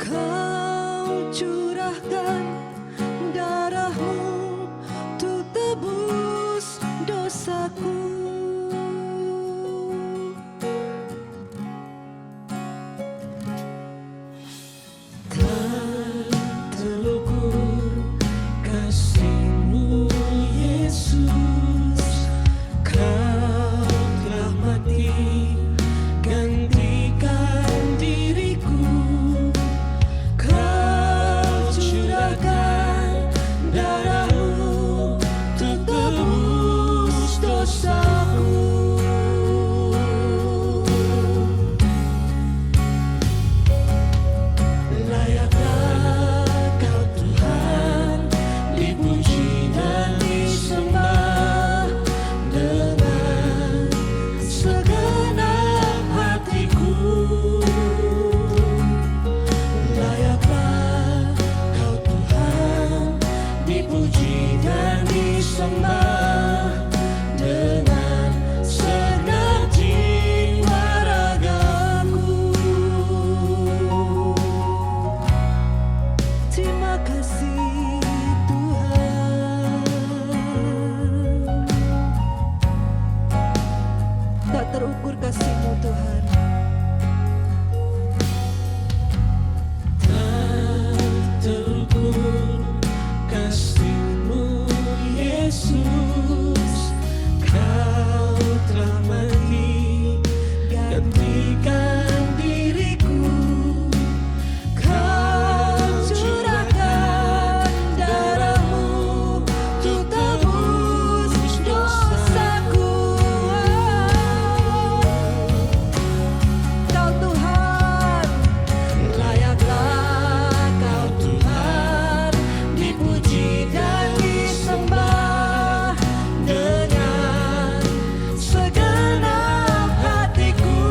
Kau curahkan darahmu untuk tebus dosaku. Tak terukur kasih-Mu Yesus, Kau telah mati gantikan diriku. Kau curahkan darahmu untuk tebus dosaku. Layaklah Kau Tuhan, dipuji dan disembah dengan segenap hatiku. Layaklah Kau Tuhan, dipuji dan disembah dengan segenap jiwa ragaku. Terima kasih Tuhan, tak terukur kasih-Mu Tuhan. Tak terukur kasih-Mu Yesus, Kau telah mati gantikan diriku. Kau curahkan darahmu untuk tebus dosaku. Kau Tuhan, layaklah Kau Tuhan, dipuji dan disembah dengan segenap hatiku.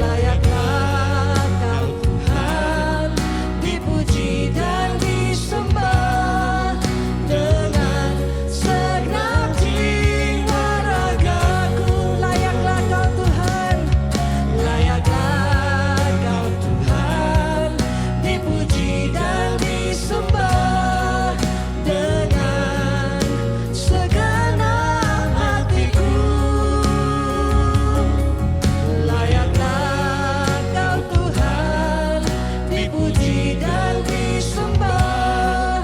Layaklah Kau Tuhan, dipuji dan disembah dengan segenap jiwa ragaku. Layaklah Kau Tuhan, layaklah Kau Tuhan, dipuji dan disembah dengan segenap hatiku. Layaklah Kau Tuhan, dipuji dan disembah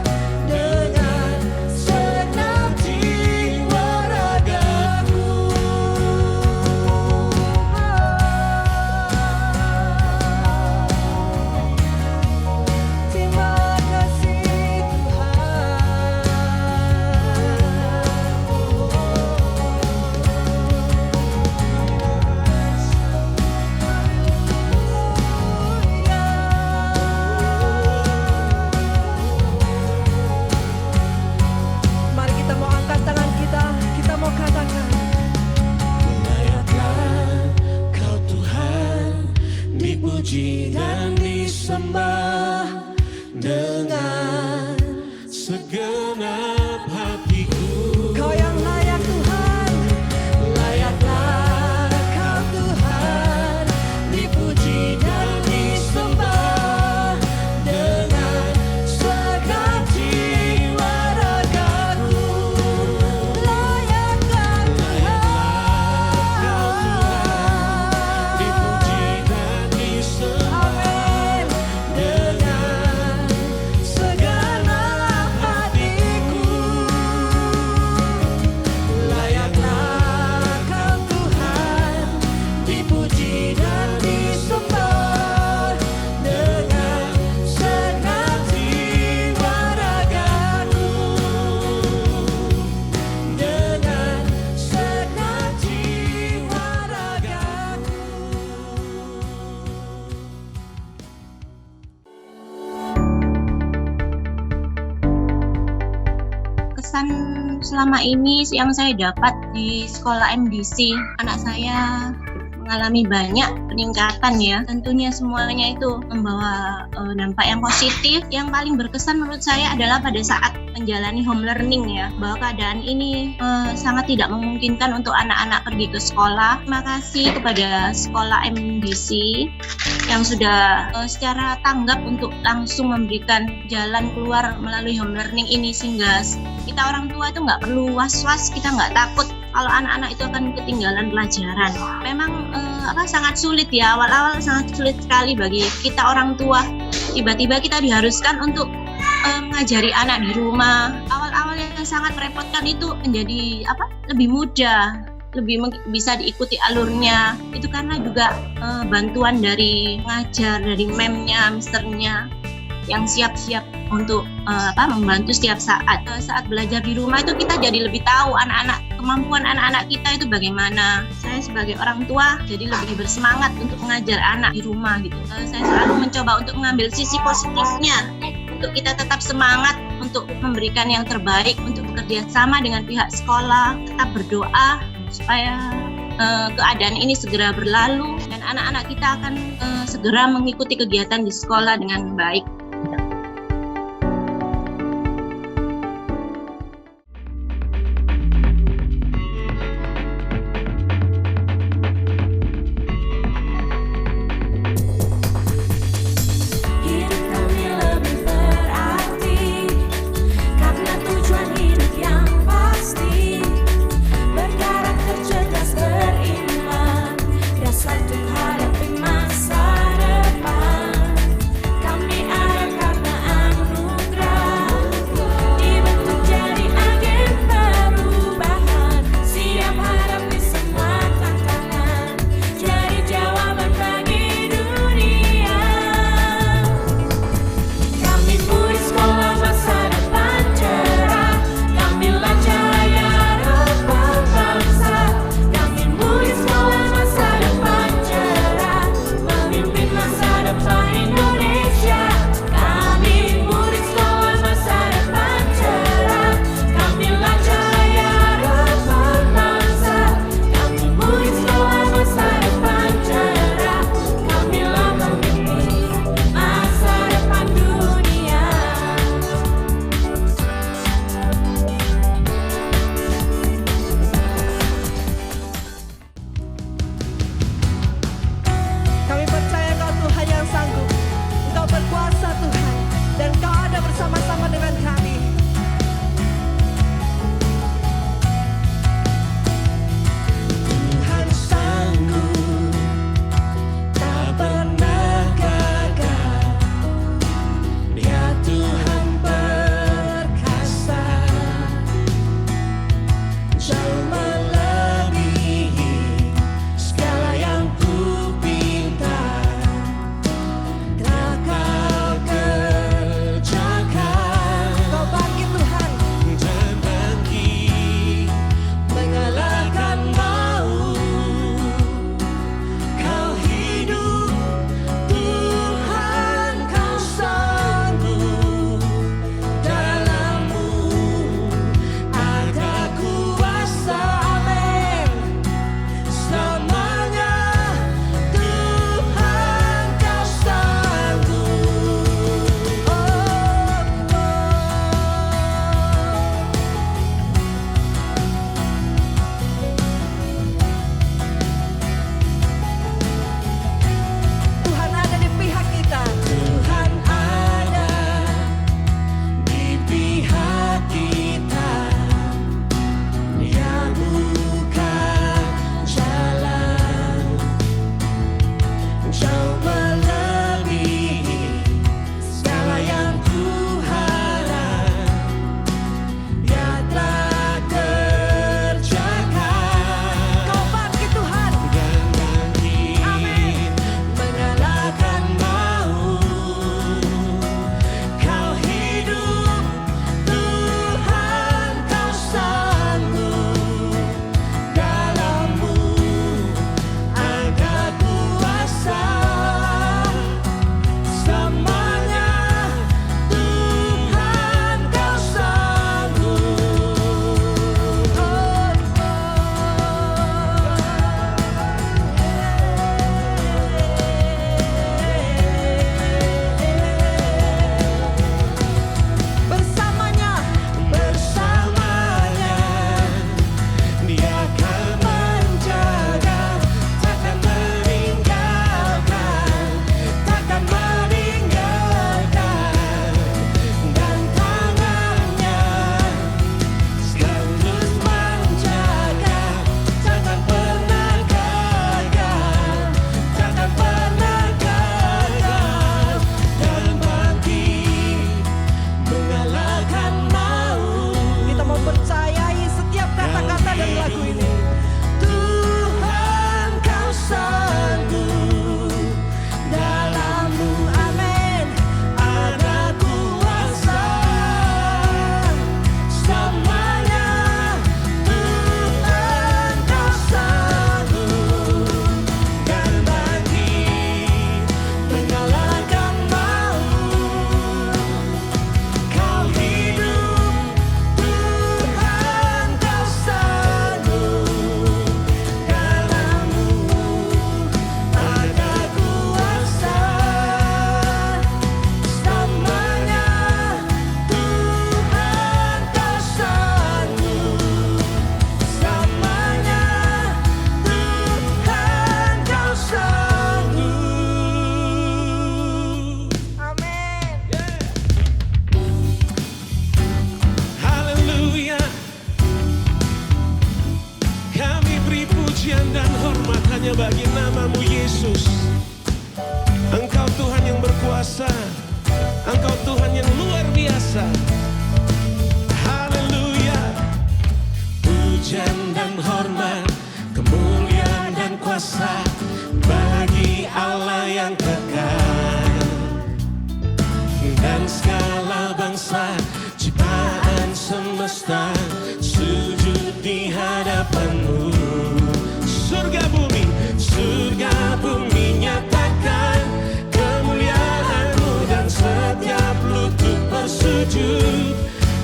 dengan segenap jiwa ragaku. Terima kasih Tuhan. Mari kita mau angkat tangan kita mau katakan, layaklah Kau Tuhan, dipuji dan disembah dengan segenap hatiku. Kau yang layak Tuhan, layaklah Kau Tuhan, dipuji dan disembah dengan segenap jiwa ragaku. Layaklah Kau Tuhan, dipuji dan disembah dengan segenap hatiku. kesan selama ini yang saya dapat di sekolah MDC, anak saya mengalami banyak peningkatan ya. Tentunya semuanya itu membawa dampak yang positif. Yang paling berkesan menurut saya adalah pada saat menjalani home learning ya, bahwa keadaan ini sangat tidak memungkinkan untuk anak-anak pergi ke sekolah. Terima kasih kepada sekolah MDC yang sudah secara tanggap untuk langsung memberikan jalan keluar melalui home learning ini, sehingga kita orang tua itu nggak perlu was-was, kita nggak takut kalau anak-anak itu akan ketinggalan pelajaran. Memang sangat sulit ya, awal-awal sangat sulit sekali bagi kita orang tua. Tiba-tiba kita diharuskan untuk mengajari anak di rumah. Awal-awal yang sangat merepotkan itu menjadi lebih mudah, lebih bisa diikuti alurnya. Itu karena juga bantuan dari pengajar, dari memnya, misternya yang siap-siap untuk membantu setiap saat. Saat belajar di rumah itu kita jadi lebih tahu kemampuan anak-anak kita itu bagaimana. Saya sebagai orang tua jadi lebih bersemangat untuk mengajar anak di rumah gitu. Saya selalu mencoba untuk mengambil sisi positifnya, untuk kita tetap semangat untuk memberikan yang terbaik, untuk bekerja sama dengan pihak sekolah, tetap berdoa supaya keadaan ini segera berlalu dan anak-anak kita akan segera mengikuti kegiatan di sekolah dengan baik. Untuk hadapi masa depan, kami ada kuasa, Engkau Tuhan yang luar biasa. Haleluya. Pujian dan hormat, kemuliaan dan kuasa bagi Allah yang kekal. Dan segala bangsa ciptaan semesta sujud di hadapan-Mu. Surga bumi nyatakan kemuliaan-Mu, dan setiap lutut bersujud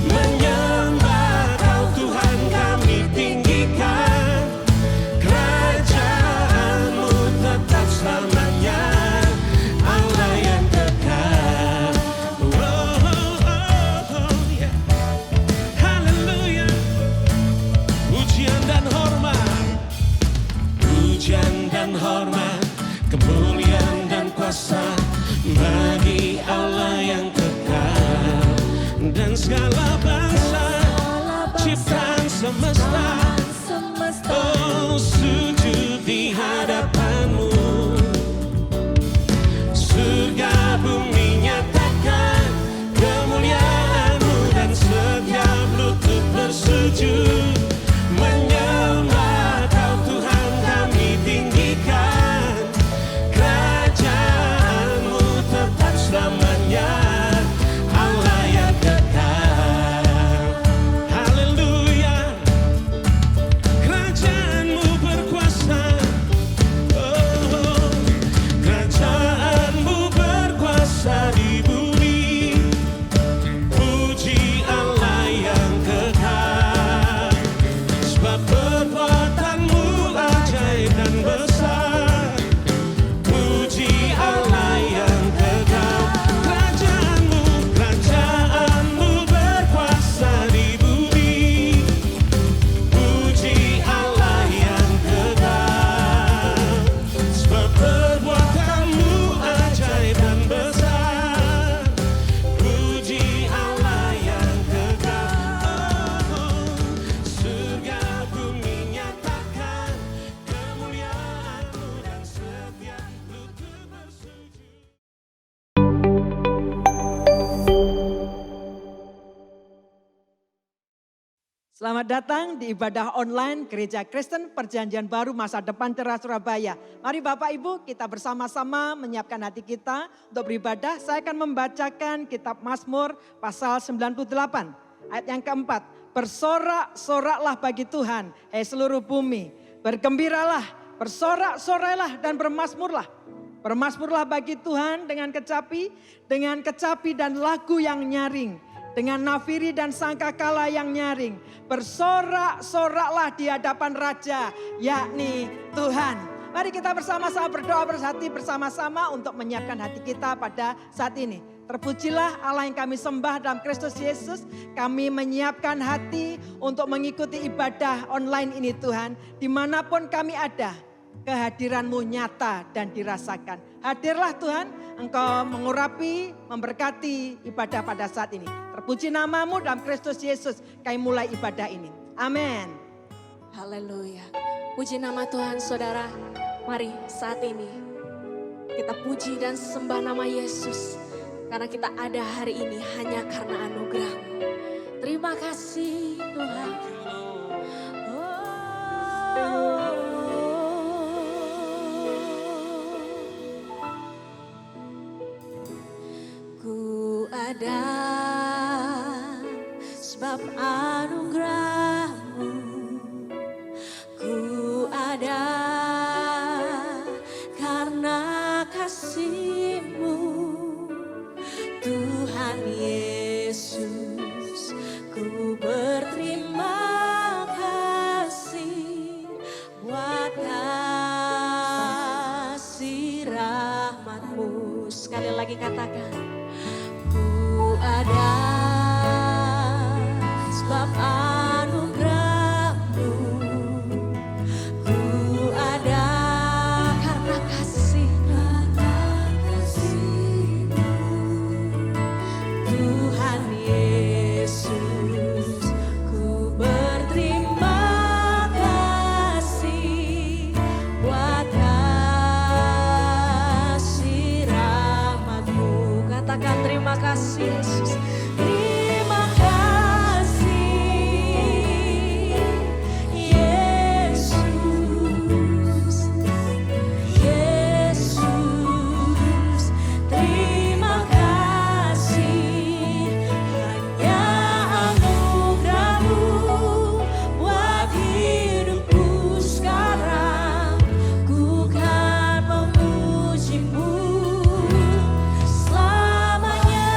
menyembah Kau Tuhan, kami tinggikan. Kerajaan-Mu tetap selamanya, Allah yang kekal. Yeah. Haleluya. Pujian dan hormat, kemuliaan dan kuasa bagi Allah yang kekal. Dan segala bangsa ciptaan semesta oh sujud di hadapan-Mu. Surga bumi nyatakan kemuliaan-Mu, dan setiap lutut bersujud menyembah Kau Tuhan, kami tinggikan. Kerajaan-Mu tetap selamanya, Allah yang kekal. Haleluya. Kerajaan-Mu berkuasa, oh, kerajaan-Mu berkuasa di bumi. Puji Allah yang kekal, sebab perbuatan-Mu ajaib dan besar. Puji Allah yang kekal. Kerajaan-Mu berkuasa di bumi. Puji Allah yang kekal, sebab perbuatan-Mu ajaib dan besar. Puji Allah yang kekal. Surga bumi nyatakan kemuliaan-Mu, dan setiap lutut bersujud. Selamat datang di ibadah online Gereja Kristen Perjanjian Baru Masa Depan Cerah Surabaya. Mari Bapak Ibu kita bersama-sama menyiapkan hati kita untuk beribadah. Saya akan membacakan kitab Mazmur pasal 98 ayat yang keempat. Bersorak-soraklah bagi Tuhan, hai seluruh bumi. Bergembiralah, bersorak-sorailah dan bermasmurlah. Bermasmurlah bagi Tuhan dengan kecapi dan lagu yang nyaring. Dengan nafiri dan sangkakala yang nyaring. Bersorak-soraklah di hadapan Raja, yakni Tuhan. Mari kita bersama-sama berdoa bersatu bersama-sama untuk menyiapkan hati kita pada saat ini. Terpujilah Allah yang kami sembah dalam Kristus Yesus. Kami menyiapkan hati untuk mengikuti ibadah online ini Tuhan. Dimanapun kami ada, kehadiran-Mu nyata dan dirasakan. Hadirlah Tuhan, Engkau mengurapi, memberkati ibadah pada saat ini. Terpuji nama-Mu dalam Kristus Yesus, kami mulai ibadah ini. Amin. Haleluya. Puji nama Tuhan saudara. Mari saat ini kita puji dan sembah nama Yesus. Karena kita ada hari ini hanya karena anugerah-Mu. Terima kasih Tuhan. Ku ada sebab anugerah-Mu. Ku ada karena kasih-Mu. Tuhan Yesus, ku berterima kasih buat kasih rahmat-Mu. Sekali lagi katakan, ku ada sebab anugerah-Mu. Ku ada karena kasih-Mu. Tuhan Yesus, ku berterima kasih buat kasih rahmat-Mu. Terima kasih Yesus. Terima kasih Yesus. Yesus, terima kasih. Hanya anugerah-Mu buat hidupku sekarang. Ku kan memuji-Mu selamanya.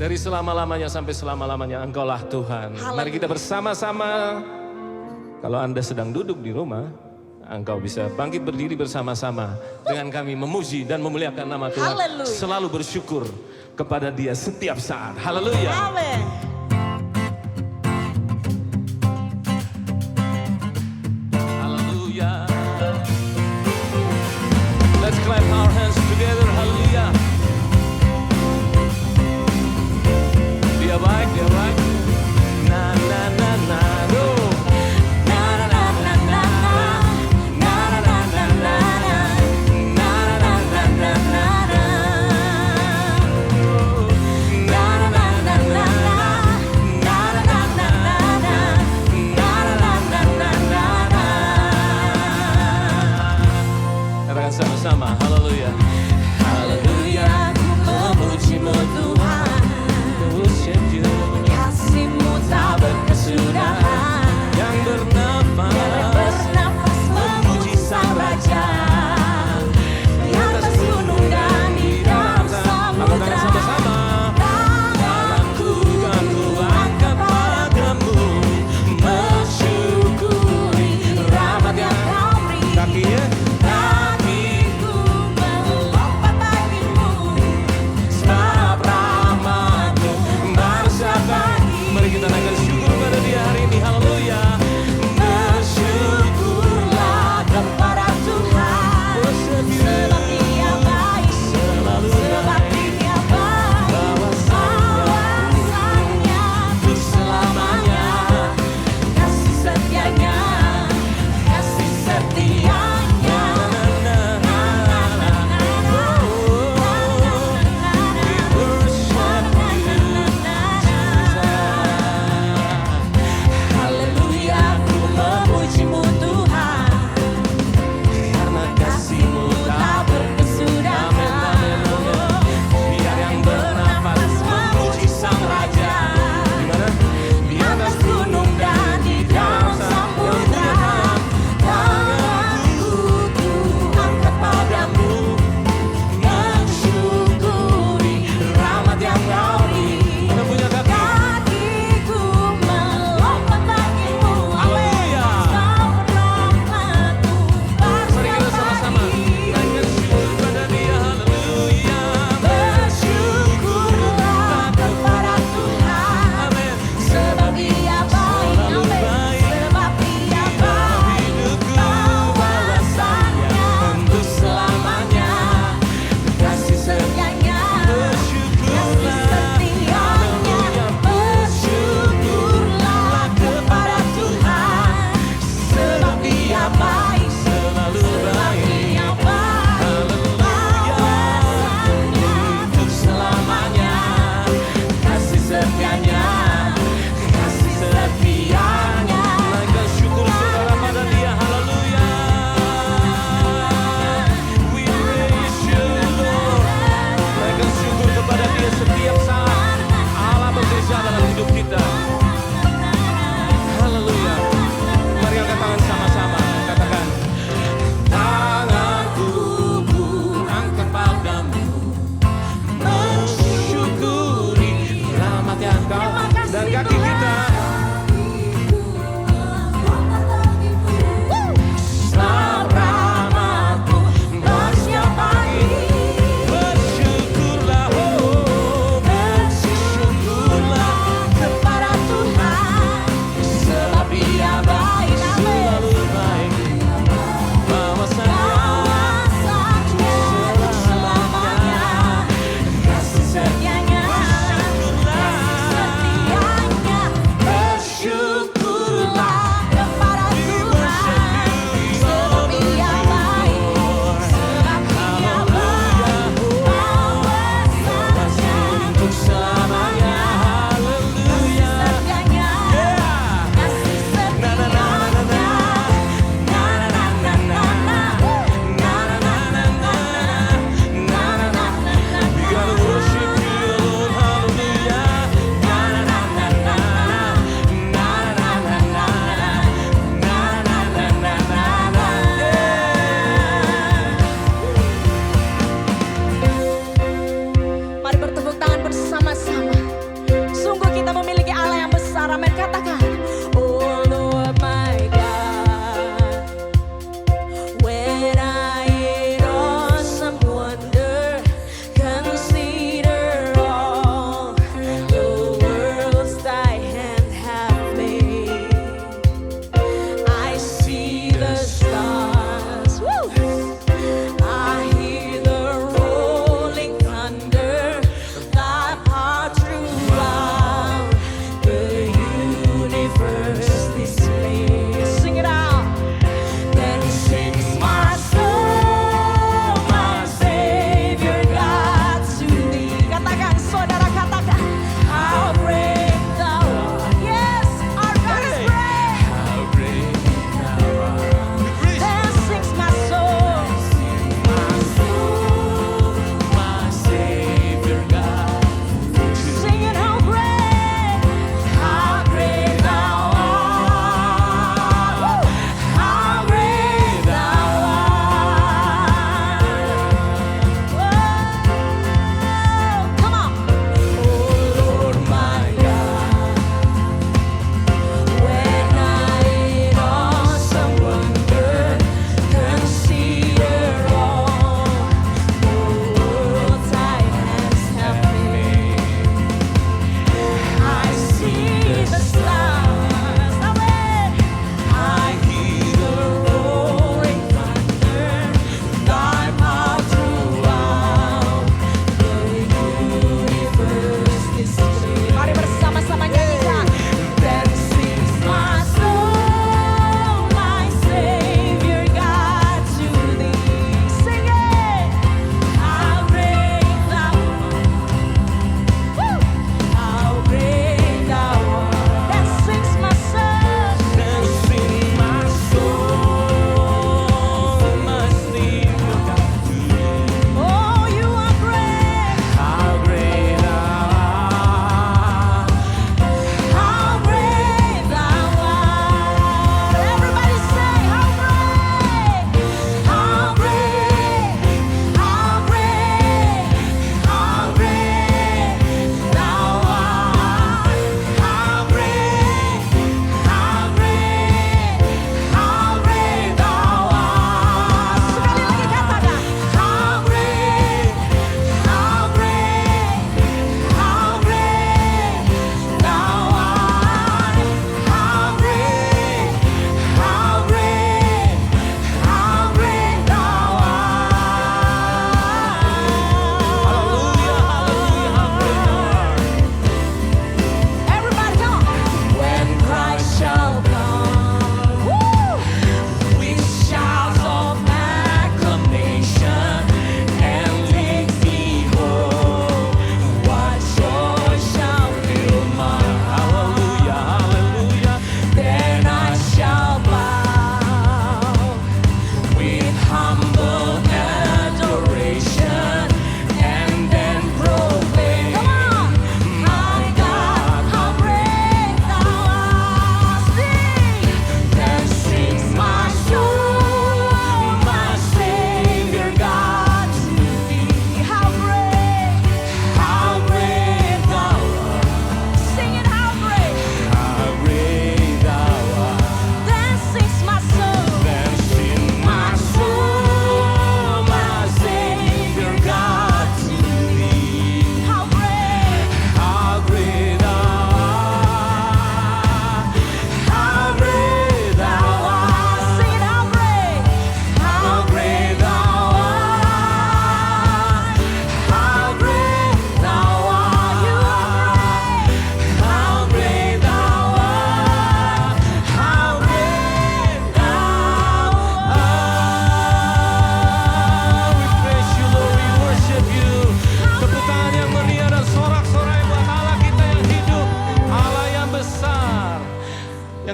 Dari selama-lamanya sampai selama-lamanya Engkaulah Tuhan. Mari kita bersama-sama. Kalau Anda sedang duduk di rumah, Engkau bisa bangkit berdiri bersama-sama dengan kami memuji dan memuliakan nama Tuhan. Haleluya. Selalu bersyukur kepada Dia setiap saat. Haleluya. Amin. Haleluya. Let's clap our hands together. Haleluya. Dia baik, dia baik. Na na na na do. Na na na na na. Na na na na na. Na na na na na na. Na na na na na.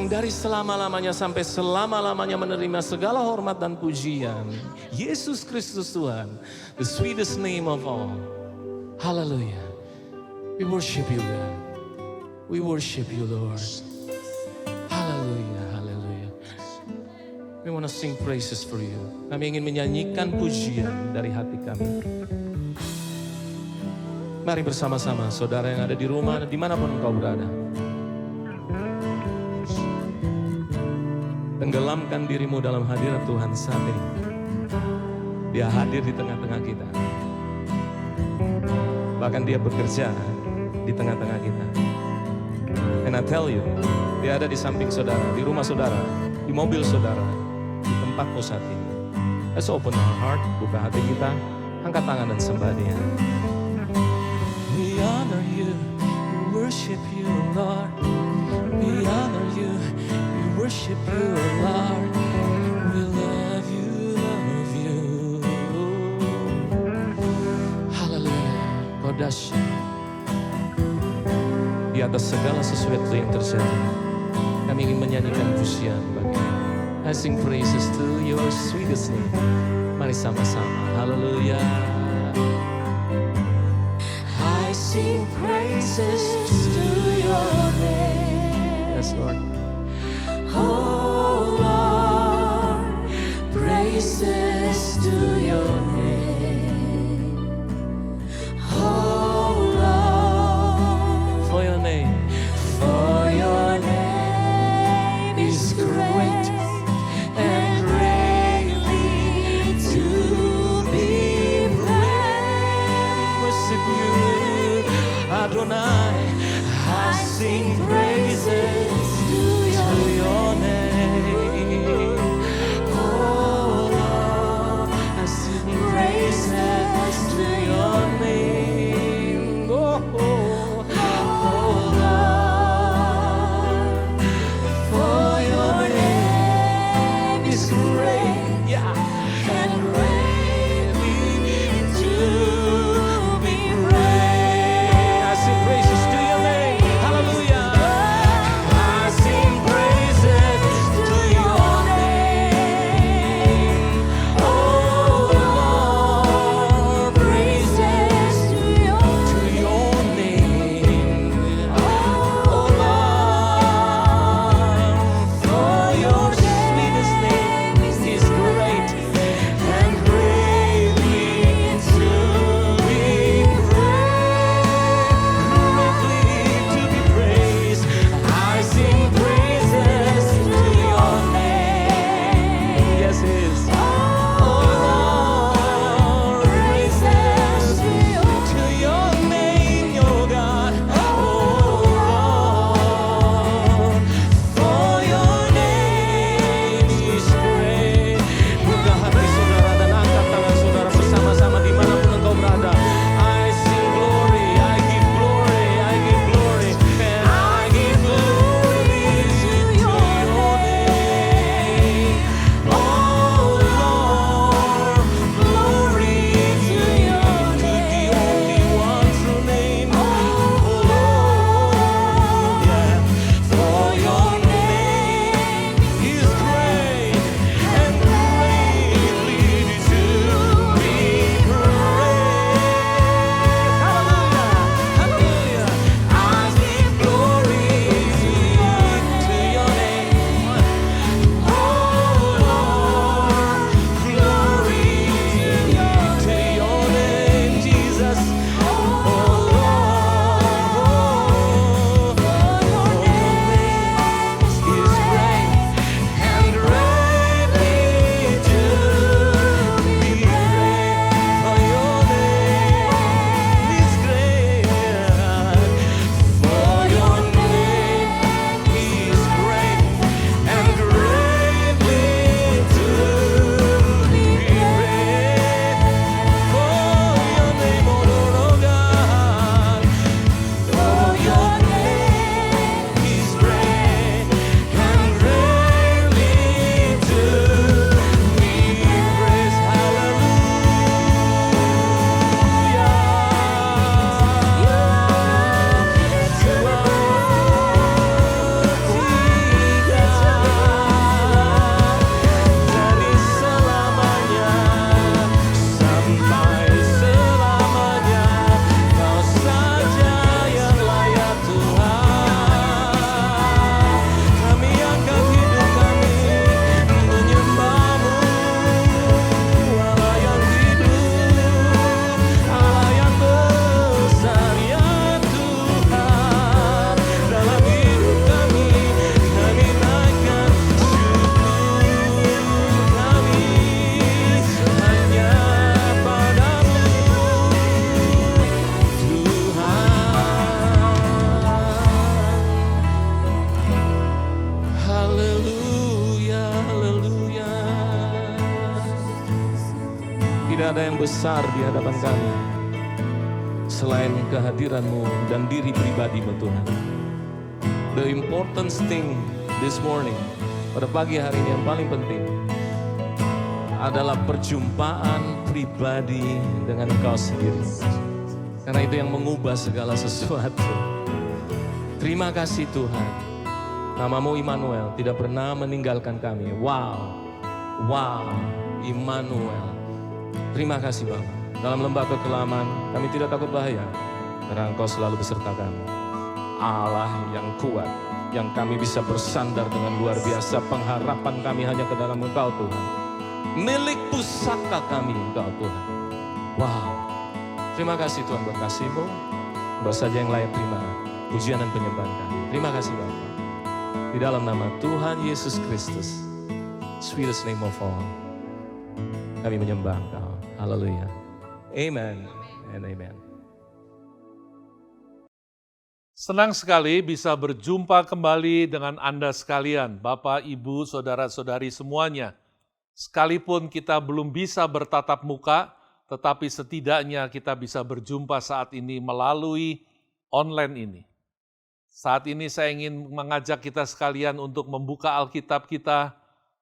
yang dari selama-lamanya sampai selama-lamanya menerima segala hormat dan pujian. Yesus Kristus Tuhan, the sweetest name of all. Hallelujah. We worship you, God. We worship you, Lord. Hallelujah, hallelujah. We want to sing praises for you. Kami ingin menyanyikan pujian dari hati kami. Mari bersama-sama saudara yang ada di rumah, dimanapun engkau berada. Tenggelamkan dirimu dalam hadirat Tuhan saat ini. Dia hadir di tengah-tengah kita. Bahkan dia bekerja di tengah-tengah kita. And I tell you, dia ada di samping saudara, di rumah saudara, di mobil saudara, di tempatmu saat ini. Let's open our heart, buka hati kita, angkat tangan dan sembah dia. We honor you, we worship you, Lord. We honor you, we worship you, Lord. We love you, love you. Hallelujah. Kodasya. Di atas segala sesuatu yang terjadi, kami ingin menyanyikan pujian bagi-Mu. I sing praises to your sweetest name. Mari sama-sama. Hallelujah. I sing praises to your name. Yes, Lord. Oh Lord, praises to your name. Oh Lord, for your name is great and greatly to be praised. Worship you, Adonai. I sing praises to your name. Oh Lord, I sing praises to your name. Oh, oh, Lord, for your name is great, yeah, and greatly to be praised. I sing praises to your name. Hallelujah. I ada yang besar di hadapan kami selain kehadiran-Mu dan diri pribadi-Mu Tuhan. The important thing this morning, pada pagi hari ini yang paling penting adalah perjumpaan pribadi dengan Engkau sendiri. Karena itu yang mengubah segala sesuatu. Terima kasih Tuhan. Namamu Immanuel tidak pernah meninggalkan kami. Wow, Immanuel. Terima kasih Bapa. Dalam lembah kekelaman kami tidak takut bahaya, karena Engkau selalu beserta kami. Allah yang kuat, yang kami bisa bersandar dengan luar biasa. Pengharapan kami hanya ke dalam Engkau Tuhan. Milik pusaka kami Engkau Tuhan. Wow. Terima kasih Tuhan buat kasih-Mu. Engkau saja yang layak terima pujian dan penyembahan kami. Terima kasih Bapa. Di dalam nama Tuhan Yesus Kristus, sweetest name of all, kami menyembah Engkau. Haleluya. Amen and amen. Senang sekali bisa berjumpa kembali dengan Anda sekalian, Bapak, Ibu, Saudara-saudari semuanya. Sekalipun kita belum bisa bertatap muka, tetapi setidaknya kita bisa berjumpa saat ini melalui online ini. Saat ini saya ingin mengajak kita sekalian untuk membuka Alkitab kita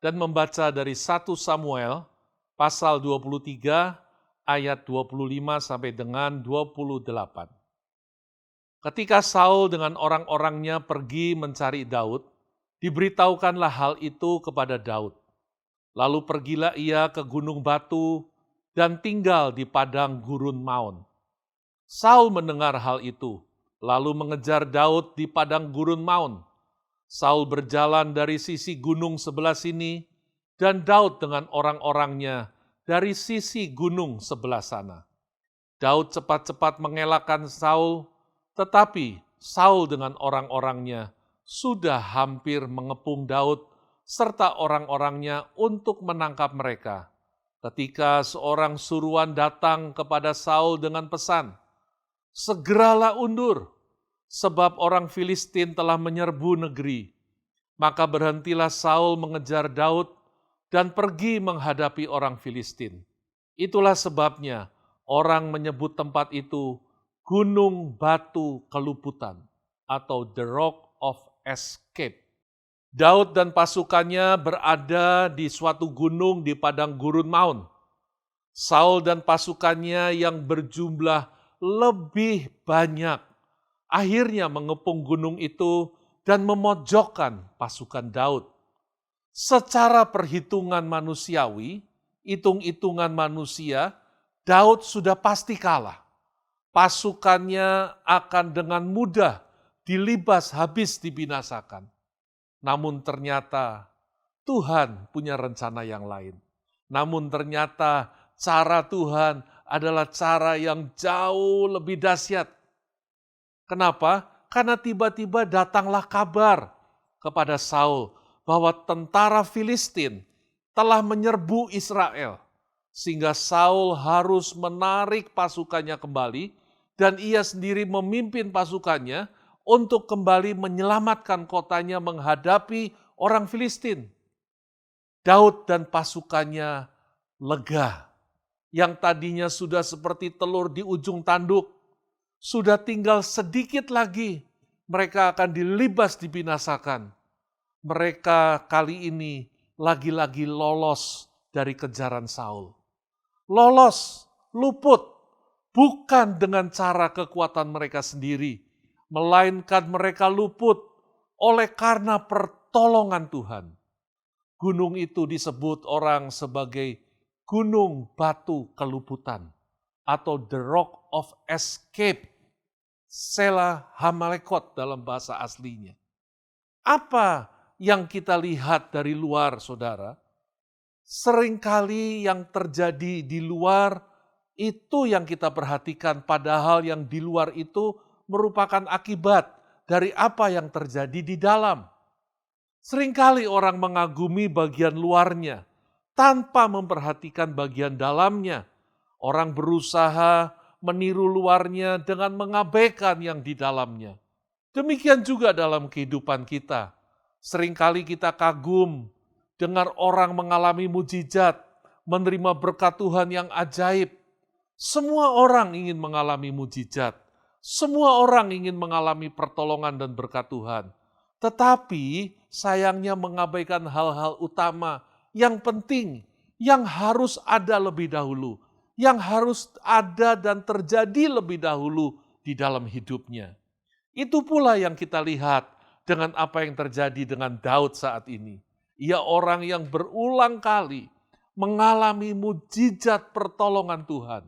dan membaca dari 1 Samuel pasal 23 ayat 25 sampai dengan 28. Ketika Saul dengan orang-orangnya pergi mencari Daud, diberitahukanlah hal itu kepada Daud. Lalu pergilah ia ke Gunung Batu dan tinggal di padang gurun Maon. Saul mendengar hal itu, lalu mengejar Daud di padang gurun Maon. Saul berjalan dari sisi gunung sebelah sini, dan Daud dengan orang-orangnya dari sisi gunung sebelah sana. Daud cepat-cepat mengelakkan Saul, tetapi Saul dengan orang-orangnya sudah hampir mengepung Daud serta orang-orangnya untuk menangkap mereka. Ketika seorang suruhan datang kepada Saul dengan pesan, "Segeralah undur, sebab orang Filistin telah menyerbu negeri." Maka berhentilah Saul mengejar Daud dan pergi menghadapi orang Filistin. Itulah sebabnya orang menyebut tempat itu Gunung Batu Keluputan atau The Rock of Escape. Daud dan pasukannya berada di suatu gunung di padang gurun Maon. Saul dan pasukannya yang berjumlah lebih banyak akhirnya mengepung gunung itu dan memojokkan pasukan Daud. Secara perhitungan manusiawi, hitung-hitungan manusia, Daud sudah pasti kalah. Pasukannya akan dengan mudah dilibas habis dibinasakan. Namun ternyata Tuhan punya rencana yang lain. Namun ternyata cara Tuhan adalah cara yang jauh lebih dahsyat. Kenapa? Karena tiba-tiba datanglah kabar kepada Saul bahwa tentara Filistin telah menyerbu Israel. Sehingga Saul harus menarik pasukannya kembali dan ia sendiri memimpin pasukannya untuk kembali menyelamatkan kotanya menghadapi orang Filistin. Daud dan pasukannya lega. Yang tadinya sudah seperti telur di ujung tanduk, sudah tinggal sedikit lagi mereka akan dilibas dibinasakan. Mereka kali ini lagi-lagi lolos dari kejaran Saul. Lolos, luput, bukan dengan cara kekuatan mereka sendiri, melainkan mereka luput oleh karena pertolongan Tuhan. Gunung itu disebut orang sebagai Gunung Batu Keluputan atau The Rock of Escape, Sela Hamalekot dalam bahasa aslinya. Apa yang kita lihat dari luar, saudara? Seringkali yang terjadi di luar itu yang kita perhatikan, padahal yang di luar itu merupakan akibat dari apa yang terjadi di dalam. Seringkali orang mengagumi bagian luarnya tanpa memperhatikan bagian dalamnya. Orang berusaha meniru luarnya dengan mengabaikan yang di dalamnya. Demikian juga dalam kehidupan kita. Seringkali kita kagum dengar orang mengalami mujizat, menerima berkat Tuhan yang ajaib. Semua orang ingin mengalami mujizat. Semua orang ingin mengalami pertolongan dan berkat Tuhan. Tetapi sayangnya mengabaikan hal-hal utama yang penting, yang harus ada lebih dahulu, yang harus ada dan terjadi lebih dahulu di dalam hidupnya. Itu pula yang kita lihat dengan apa yang terjadi dengan Daud saat ini. Ia orang yang berulang kali mengalami mujizat pertolongan Tuhan.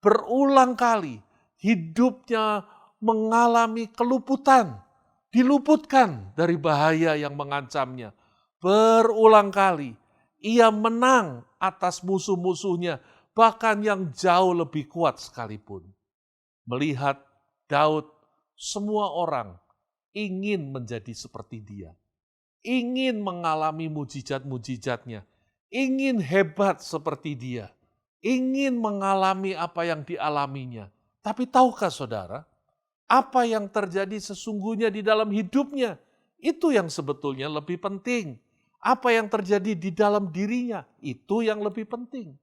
Berulang kali hidupnya mengalami keluputan, diluputkan dari bahaya yang mengancamnya. Berulang kali ia menang atas musuh-musuhnya, bahkan yang jauh lebih kuat sekalipun. Melihat Daud, semua orang ingin menjadi seperti dia. Ingin mengalami mujizat-mujizatnya. Ingin hebat seperti dia. Ingin mengalami apa yang dialaminya. Tapi tahukah saudara, apa yang terjadi sesungguhnya di dalam hidupnya, itu yang sebetulnya lebih penting. Apa yang terjadi di dalam dirinya, itu yang lebih penting.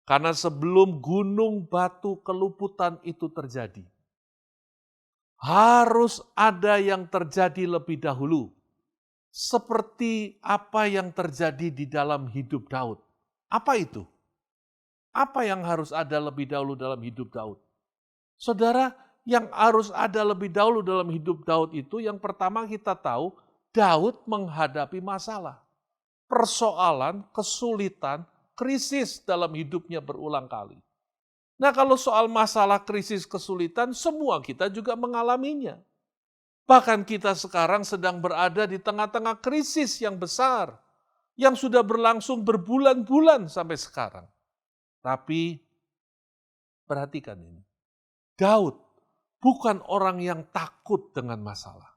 Karena sebelum gunung batu keluputan itu terjadi, harus ada yang terjadi lebih dahulu. Seperti apa yang terjadi di dalam hidup Daud. Apa itu? Apa yang harus ada lebih dahulu dalam hidup Daud? Saudara, yang harus ada lebih dahulu dalam hidup Daud itu, yang pertama kita tahu, Daud menghadapi masalah. Persoalan, kesulitan, krisis dalam hidupnya berulang kali. Nah, kalau soal masalah krisis kesulitan, semua kita juga mengalaminya. Bahkan kita sekarang sedang berada di tengah-tengah krisis yang besar, yang sudah berlangsung berbulan-bulan sampai sekarang. Tapi, perhatikan ini. Daud bukan orang yang takut dengan masalah.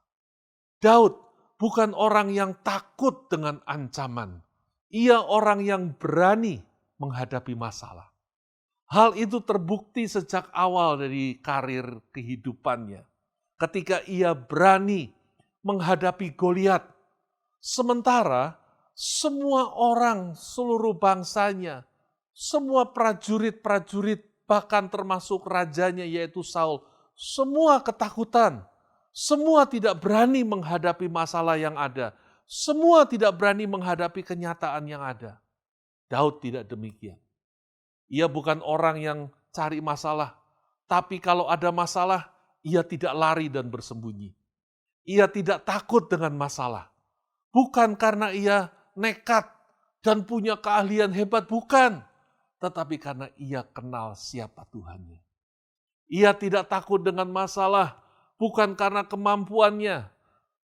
Daud bukan orang yang takut dengan ancaman. Ia orang yang berani menghadapi masalah. Hal itu terbukti sejak awal dari karir kehidupannya. Ketika ia berani menghadapi Goliat. Sementara semua orang, seluruh bangsanya, semua prajurit-prajurit, bahkan termasuk rajanya yaitu Saul, semua ketakutan, semua tidak berani menghadapi masalah yang ada, semua tidak berani menghadapi kenyataan yang ada. Daud tidak demikian. Ia bukan orang yang cari masalah, tapi kalau ada masalah, ia tidak lari dan bersembunyi. Ia tidak takut dengan masalah. Bukan karena ia nekat dan punya keahlian hebat, bukan. Tetapi karena ia kenal siapa Tuhannya. Ia tidak takut dengan masalah, bukan karena kemampuannya,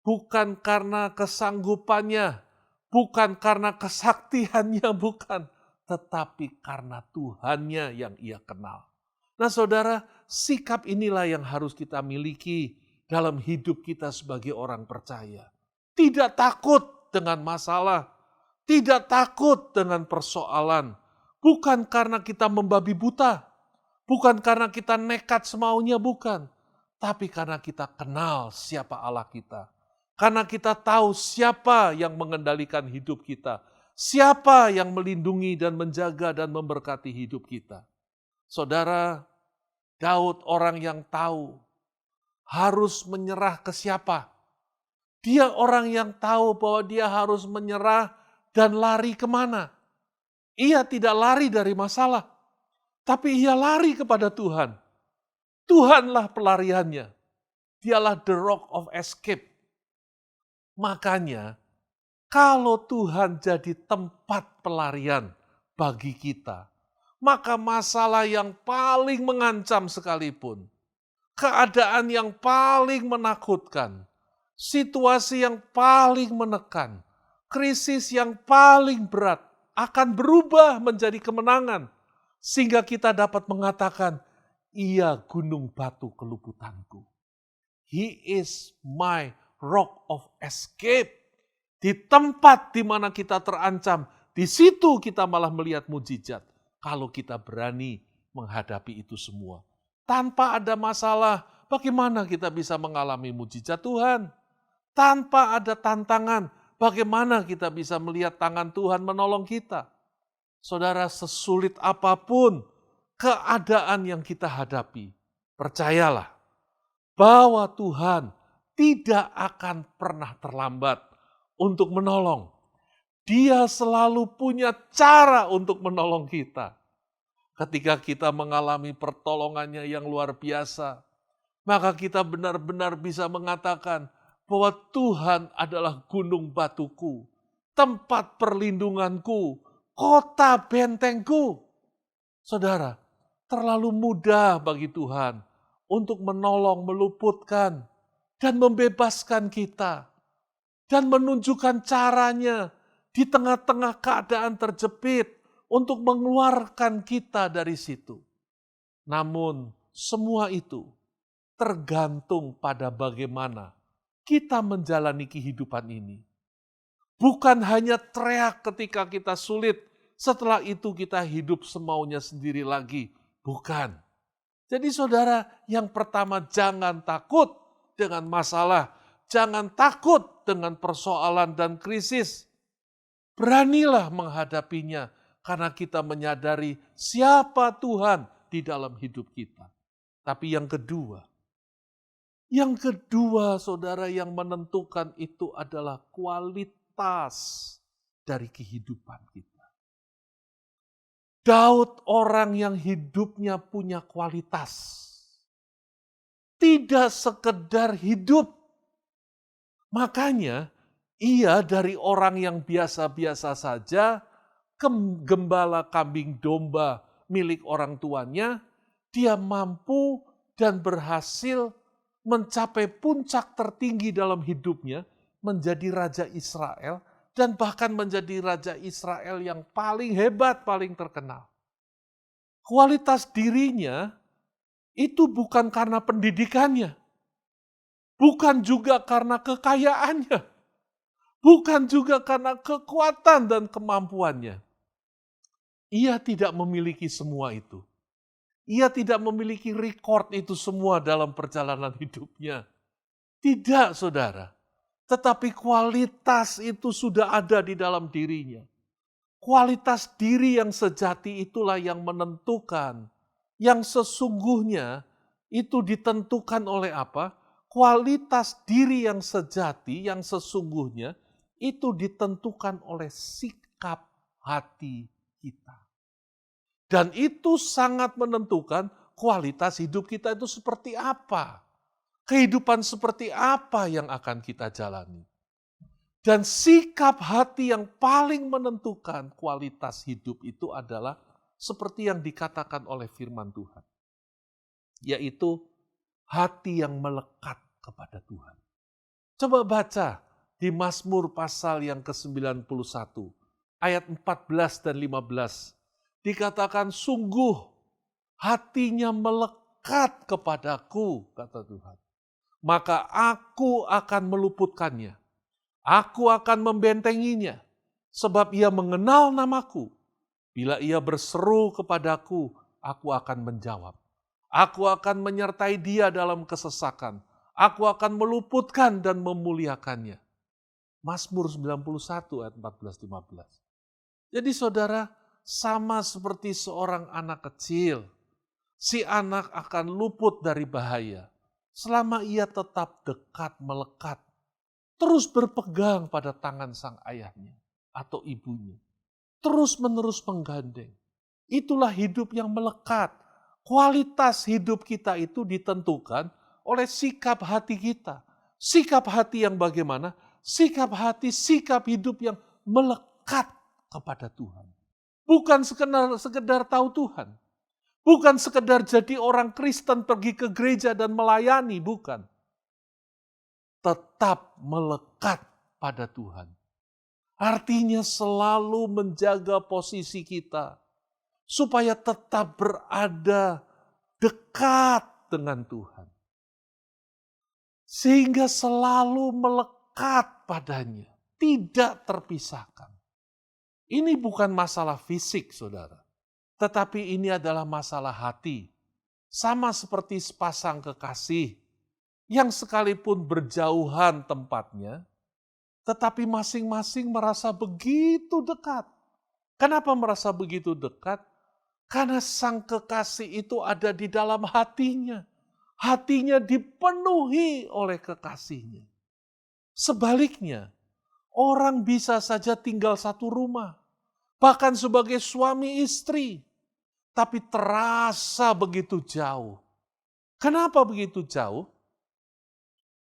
bukan karena kesanggupannya, bukan karena kesaktiannya, bukan. Tetapi karena Tuhannya yang ia kenal. Nah saudara, sikap inilah yang harus kita miliki dalam hidup kita sebagai orang percaya. Tidak takut dengan masalah, tidak takut dengan persoalan. Bukan karena kita membabi buta, bukan karena kita nekat semaunya, bukan. Tapi karena kita kenal siapa Allah kita. Karena kita tahu siapa yang mengendalikan hidup kita. Siapa yang melindungi dan menjaga dan memberkati hidup kita. Saudara, Daud orang yang tahu harus menyerah ke siapa. Dia orang yang tahu bahwa dia harus menyerah dan lari kemana. Ia tidak lari dari masalah, tapi ia lari kepada Tuhan. Tuhanlah pelariannya. Dialah the rock of escape. Makanya, kalau Tuhan jadi tempat pelarian bagi kita, maka masalah yang paling mengancam sekalipun, keadaan yang paling menakutkan, situasi yang paling menekan, krisis yang paling berat, akan berubah menjadi kemenangan. Sehingga kita dapat mengatakan, ia gunung batu keluputanku. He is my rock of escape. Di tempat di mana kita terancam, di situ kita malah melihat mujizat. Kalau kita berani menghadapi itu semua. Tanpa ada masalah, bagaimana kita bisa mengalami mujizat Tuhan? Tanpa ada tantangan, bagaimana kita bisa melihat tangan Tuhan menolong kita? Saudara, sesulit apapun keadaan yang kita hadapi, percayalah bahwa Tuhan tidak akan pernah terlambat untuk menolong. Dia selalu punya cara untuk menolong kita. Ketika kita mengalami pertolongannya yang luar biasa, maka kita benar-benar bisa mengatakan bahwa Tuhan adalah gunung batuku, tempat perlindunganku, kota bentengku. Saudara, terlalu mudah bagi Tuhan untuk menolong, meluputkan, dan membebaskan kita. Dan menunjukkan caranya di tengah-tengah keadaan terjepit untuk mengeluarkan kita dari situ. Namun semua itu tergantung pada bagaimana kita menjalani kehidupan ini. Bukan hanya teriak ketika kita sulit, setelah itu kita hidup semaunya sendiri lagi. Bukan. Jadi saudara, yang pertama jangan takut dengan masalah. Jangan takut dengan persoalan dan krisis. Beranilah menghadapinya karena kita menyadari siapa Tuhan di dalam hidup kita. Tapi yang kedua saudara, yang menentukan itu adalah kualitas dari kehidupan kita. Daud orang yang hidupnya punya kualitas. Tidak sekedar hidup. Makanya ia dari orang yang biasa-biasa saja, gembala kambing domba milik orang tuanya, dia mampu dan berhasil mencapai puncak tertinggi dalam hidupnya, menjadi Raja Israel, dan bahkan menjadi Raja Israel yang paling hebat, paling terkenal. Kualitas dirinya itu bukan karena pendidikannya, bukan juga karena kekayaannya, bukan juga karena kekuatan dan kemampuannya. Ia tidak memiliki semua itu. Ia tidak memiliki rekor itu semua dalam perjalanan hidupnya. Tidak, saudara. Tetapi kualitas itu sudah ada di dalam dirinya. Kualitas diri yang sejati itulah yang menentukan. Yang sesungguhnya itu ditentukan oleh apa? Kualitas diri yang sejati, yang sesungguhnya itu ditentukan oleh sikap hati kita. Dan itu sangat menentukan kualitas hidup kita itu seperti apa. Kehidupan seperti apa yang akan kita jalani. Dan sikap hati yang paling menentukan kualitas hidup itu adalah seperti yang dikatakan oleh firman Tuhan. Yaitu hati yang melekat kepada Tuhan. Coba baca di Mazmur pasal yang ke-91, ayat 14 dan 15. Dikatakan sungguh hatinya melekat kepadaku, kata Tuhan. Maka aku akan meluputkannya. Aku akan membentenginya, sebab ia mengenal namaku. Bila ia berseru kepadaku, aku akan menjawab. Aku akan menyertai dia dalam kesesakan. Aku akan meluputkan dan memuliakannya. Mazmur 91 ayat 14-15. Jadi saudara, sama seperti seorang anak kecil. Si anak akan luput dari bahaya. Selama ia tetap dekat, melekat. Terus berpegang pada tangan sang ayahnya atau ibunya. Terus-menerus menggandeng. Itulah hidup yang melekat. Kualitas hidup kita itu ditentukan oleh sikap hati kita. Sikap hati yang bagaimana? Sikap hati, sikap hidup yang melekat kepada Tuhan. Bukan sekedar tahu Tuhan. Bukan sekedar jadi orang Kristen pergi ke gereja dan melayani, bukan. Tetap melekat pada Tuhan. Artinya selalu menjaga posisi kita. Supaya tetap berada dekat dengan Tuhan. Sehingga selalu melekat padanya. Tidak terpisahkan. Ini bukan masalah fisik, saudara. Tetapi ini adalah masalah hati. Sama seperti sepasang kekasih. Yang sekalipun berjauhan tempatnya. Tetapi masing-masing merasa begitu dekat. Kenapa merasa begitu dekat? Karena sang kekasih itu ada di dalam hatinya. Hatinya dipenuhi oleh kekasihnya. Sebaliknya, orang bisa saja tinggal satu rumah, bahkan sebagai suami istri, tapi terasa begitu jauh. Kenapa begitu jauh?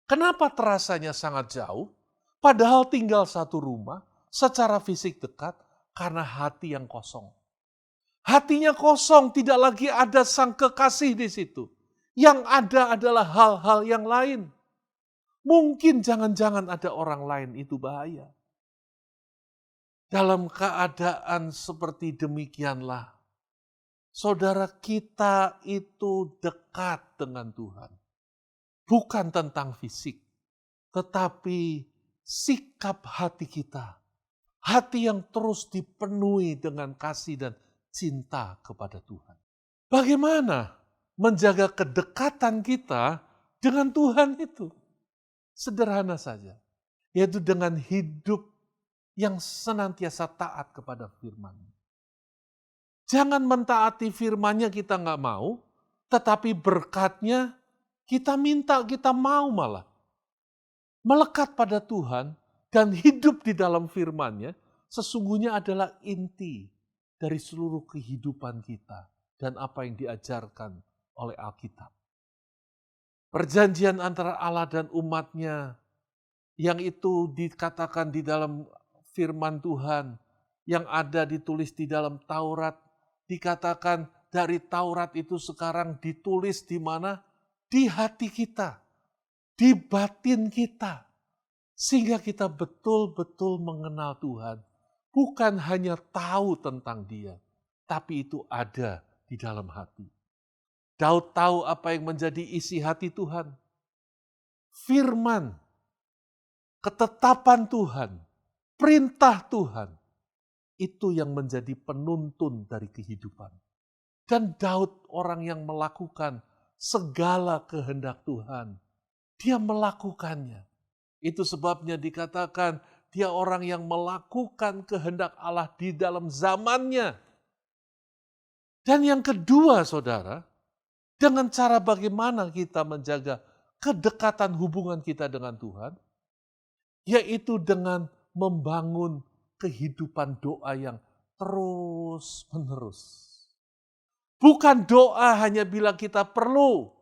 Kenapa terasanya sangat jauh? Padahal tinggal satu rumah, secara fisik dekat, karena hati yang kosong. Hatinya kosong, tidak lagi ada sang kekasih di situ. Yang ada adalah hal-hal yang lain. Mungkin jangan-jangan ada orang lain, itu bahaya. Dalam keadaan seperti demikianlah, saudara, kita itu dekat dengan Tuhan. Bukan tentang fisik, tetapi sikap hati kita. Hati yang terus dipenuhi dengan kasih dan cinta kepada Tuhan. Bagaimana menjaga kedekatan kita dengan Tuhan itu? Sederhana saja, yaitu dengan hidup yang senantiasa taat kepada firman-Nya. Jangan mentaati firman-Nya kita nggak mau, tetapi berkatnya kita minta, kita mau malah. Melekat pada Tuhan dan hidup di dalam firman-Nya sesungguhnya adalah inti dari seluruh kehidupan kita dan apa yang diajarkan oleh Alkitab. Perjanjian antara Allah dan umat-Nya yang itu dikatakan di dalam firman Tuhan, yang ada ditulis di dalam Taurat, dikatakan dari Taurat itu sekarang ditulis di mana? Di hati kita, di batin kita. Sehingga kita betul-betul mengenal Tuhan. Bukan hanya tahu tentang Dia, tapi itu ada di dalam hati. Daud tahu apa yang menjadi isi hati Tuhan. Firman, ketetapan Tuhan, perintah Tuhan, itu yang menjadi penuntun dari kehidupan. Dan Daud orang yang melakukan segala kehendak Tuhan. Dia melakukannya. Itu sebabnya dikatakan dia orang yang melakukan kehendak Allah di dalam zamannya. Dan yang kedua, saudara, dengan cara bagaimana kita menjaga kedekatan hubungan kita dengan Tuhan, yaitu dengan membangun kehidupan doa yang terus-menerus. Bukan doa hanya bila kita perlu,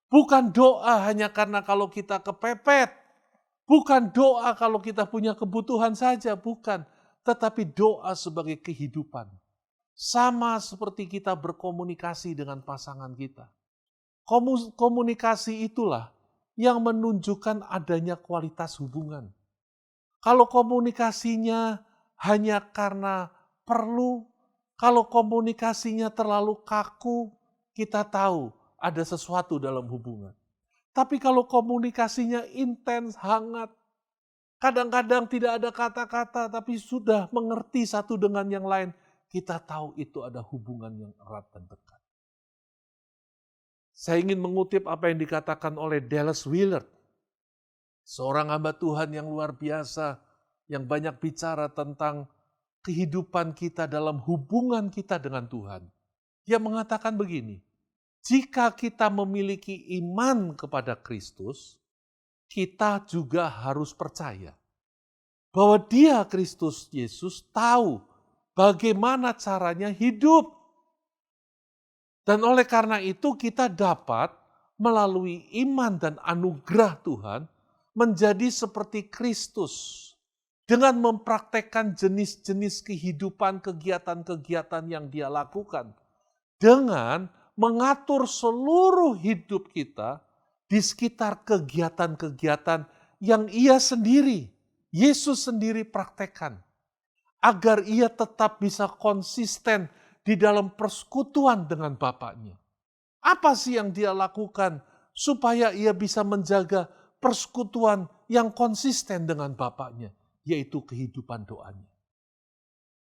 bukan doa hanya karena kalau kita kepepet, bukan doa kalau kita punya kebutuhan saja, bukan. Tetapi doa sebagai kehidupan. Sama seperti kita berkomunikasi dengan pasangan kita. Komunikasi itulah yang menunjukkan adanya kualitas hubungan. Kalau komunikasinya hanya karena perlu, kalau komunikasinya terlalu kaku, kita tahu ada sesuatu dalam hubungan. Tapi kalau komunikasinya intens, hangat, kadang-kadang tidak ada kata-kata, tapi sudah mengerti satu dengan yang lain, kita tahu itu ada hubungan yang erat dan dekat. Saya ingin mengutip apa yang dikatakan oleh Dallas Willard, seorang hamba Tuhan yang luar biasa, yang banyak bicara tentang kehidupan kita dalam hubungan kita dengan Tuhan. Dia mengatakan begini, jika kita memiliki iman kepada Kristus, kita juga harus percaya bahwa Dia, Kristus Yesus, tahu bagaimana caranya hidup. Dan oleh karena itu kita dapat melalui iman dan anugerah Tuhan menjadi seperti Kristus dengan mempraktekkan jenis-jenis kehidupan, kegiatan-kegiatan yang Dia lakukan. Dengan mengatur seluruh hidup kita di sekitar kegiatan-kegiatan yang Ia sendiri, Yesus sendiri praktekkan. Agar Ia tetap bisa konsisten di dalam persekutuan dengan Bapaknya. Apa sih yang Dia lakukan supaya Ia bisa menjaga persekutuan yang konsisten dengan Bapaknya? Yaitu kehidupan doanya.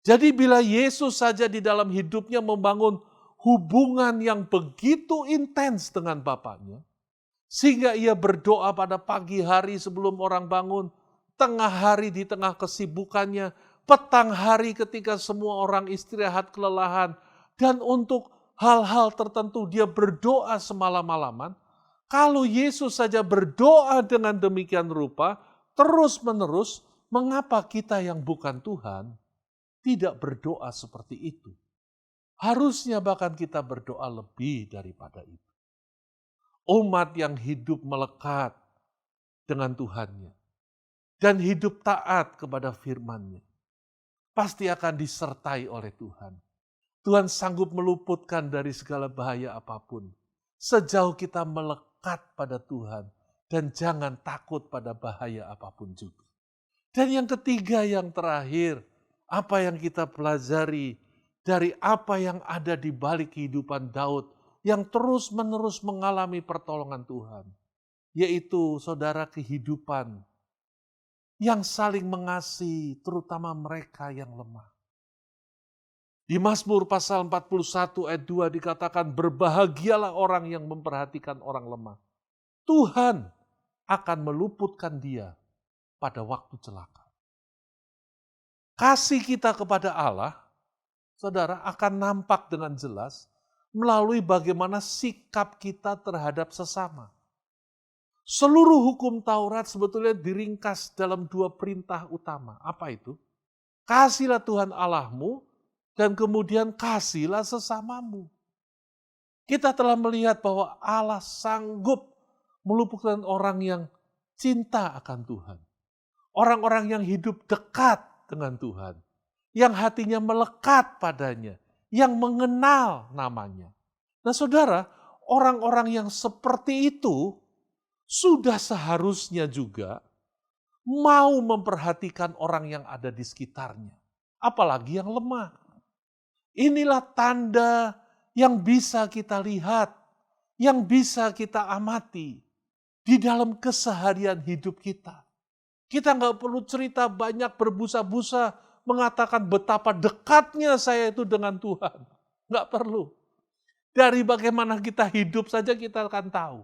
Jadi bila Yesus saja di dalam hidupnya membangun hubungan yang begitu intens dengan Bapaknya, sehingga Ia berdoa pada pagi hari sebelum orang bangun, tengah hari di tengah kesibukannya, petang hari ketika semua orang istirahat kelelahan, dan untuk hal-hal tertentu dia berdoa semalam-malaman. Kalau Yesus saja berdoa dengan demikian rupa, terus-menerus, mengapa kita yang bukan Tuhan tidak berdoa seperti itu? Harusnya bahkan kita berdoa lebih daripada itu. Umat yang hidup melekat dengan Tuhannya dan hidup taat kepada firman-Nya pasti akan disertai oleh Tuhan. Tuhan sanggup meluputkan dari segala bahaya apapun sejauh kita melekat pada Tuhan dan jangan takut pada bahaya apapun juga. Dan yang ketiga, yang terakhir, apa yang kita pelajari dari apa yang ada di balik kehidupan Daud yang terus-menerus mengalami pertolongan Tuhan, yaitu saudara kehidupan yang saling mengasihi, terutama mereka yang lemah. Di Mazmur pasal 41 ayat 2 dikatakan, berbahagialah orang yang memperhatikan orang lemah. Tuhan akan meluputkan dia pada waktu celaka. Kasih kita kepada Allah, saudara, akan nampak dengan jelas melalui bagaimana sikap kita terhadap sesama. Seluruh hukum Taurat sebetulnya diringkas dalam 2 perintah utama. Apa itu? Kasihlah Tuhan Allahmu dan kemudian kasihlah sesamamu. Kita telah melihat bahwa Allah sanggup meluputkan orang yang cinta akan Tuhan. Orang-orang yang hidup dekat dengan Tuhan. Yang hatinya melekat padanya. Yang mengenal namanya. Nah saudara, orang-orang yang seperti itu sudah seharusnya juga mau memperhatikan orang yang ada di sekitarnya. Apalagi yang lemah. Inilah tanda yang bisa kita lihat, yang bisa kita amati di dalam keseharian hidup kita. Kita nggak perlu cerita banyak berbusa-busa mengatakan betapa dekatnya saya itu dengan Tuhan. Nggak perlu. Dari bagaimana kita hidup saja kita akan tahu.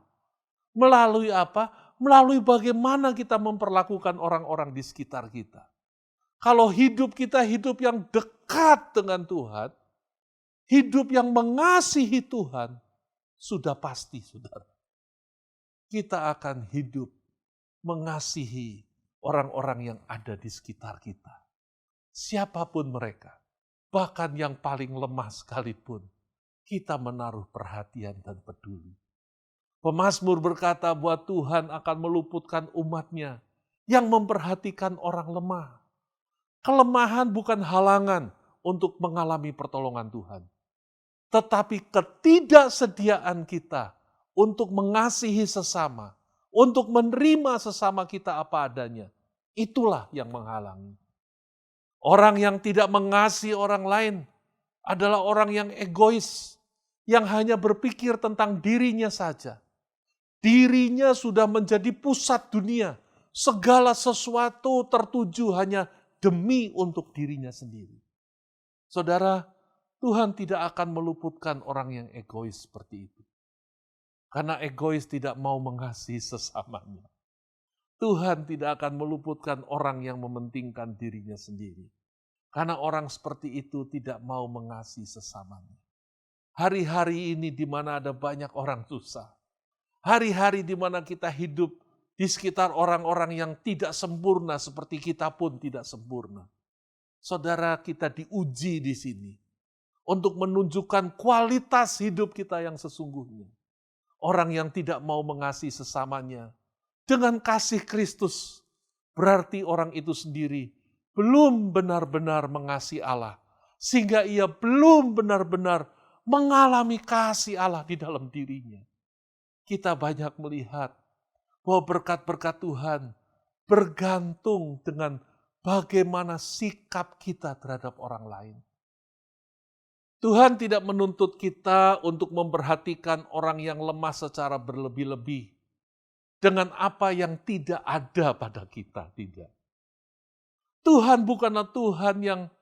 Melalui apa? Melalui bagaimana kita memperlakukan orang-orang di sekitar kita. Kalau hidup kita hidup yang dekat dengan Tuhan, hidup yang mengasihi Tuhan, sudah pasti, saudara. Kita akan hidup mengasihi orang-orang yang ada di sekitar kita. Siapapun mereka, bahkan yang paling lemah sekalipun, kita menaruh perhatian dan peduli. Pemazmur berkata bahwa Tuhan akan meluputkan umat-Nya yang memperhatikan orang lemah. Kelemahan bukan halangan untuk mengalami pertolongan Tuhan. Tetapi ketidaksediaan kita untuk mengasihi sesama, untuk menerima sesama kita apa adanya, itulah yang menghalangi. Orang yang tidak mengasihi orang lain adalah orang yang egois, yang hanya berpikir tentang dirinya saja. Dirinya sudah menjadi pusat dunia. Segala sesuatu tertuju hanya demi untuk dirinya sendiri. Saudara, Tuhan tidak akan meluputkan orang yang egois seperti itu. Karena egois tidak mau mengasihi sesamanya. Tuhan tidak akan meluputkan orang yang mementingkan dirinya sendiri. Karena orang seperti itu tidak mau mengasihi sesamanya. Hari-hari ini di mana ada banyak orang susah. Hari-hari di mana kita hidup di sekitar orang-orang yang tidak sempurna seperti kita pun tidak sempurna. Saudara, kita diuji di sini untuk menunjukkan kualitas hidup kita yang sesungguhnya. Orang yang tidak mau mengasihi sesamanya dengan kasih Kristus, berarti orang itu sendiri belum benar-benar mengasihi Allah, sehingga ia belum benar-benar mengalami kasih Allah di dalam dirinya. Kita banyak melihat bahwa berkat-berkat Tuhan bergantung dengan bagaimana sikap kita terhadap orang lain. Tuhan tidak menuntut kita untuk memperhatikan orang yang lemah secara berlebih-lebih dengan apa yang tidak ada pada kita, tidak. Tuhan bukanlah Tuhan yang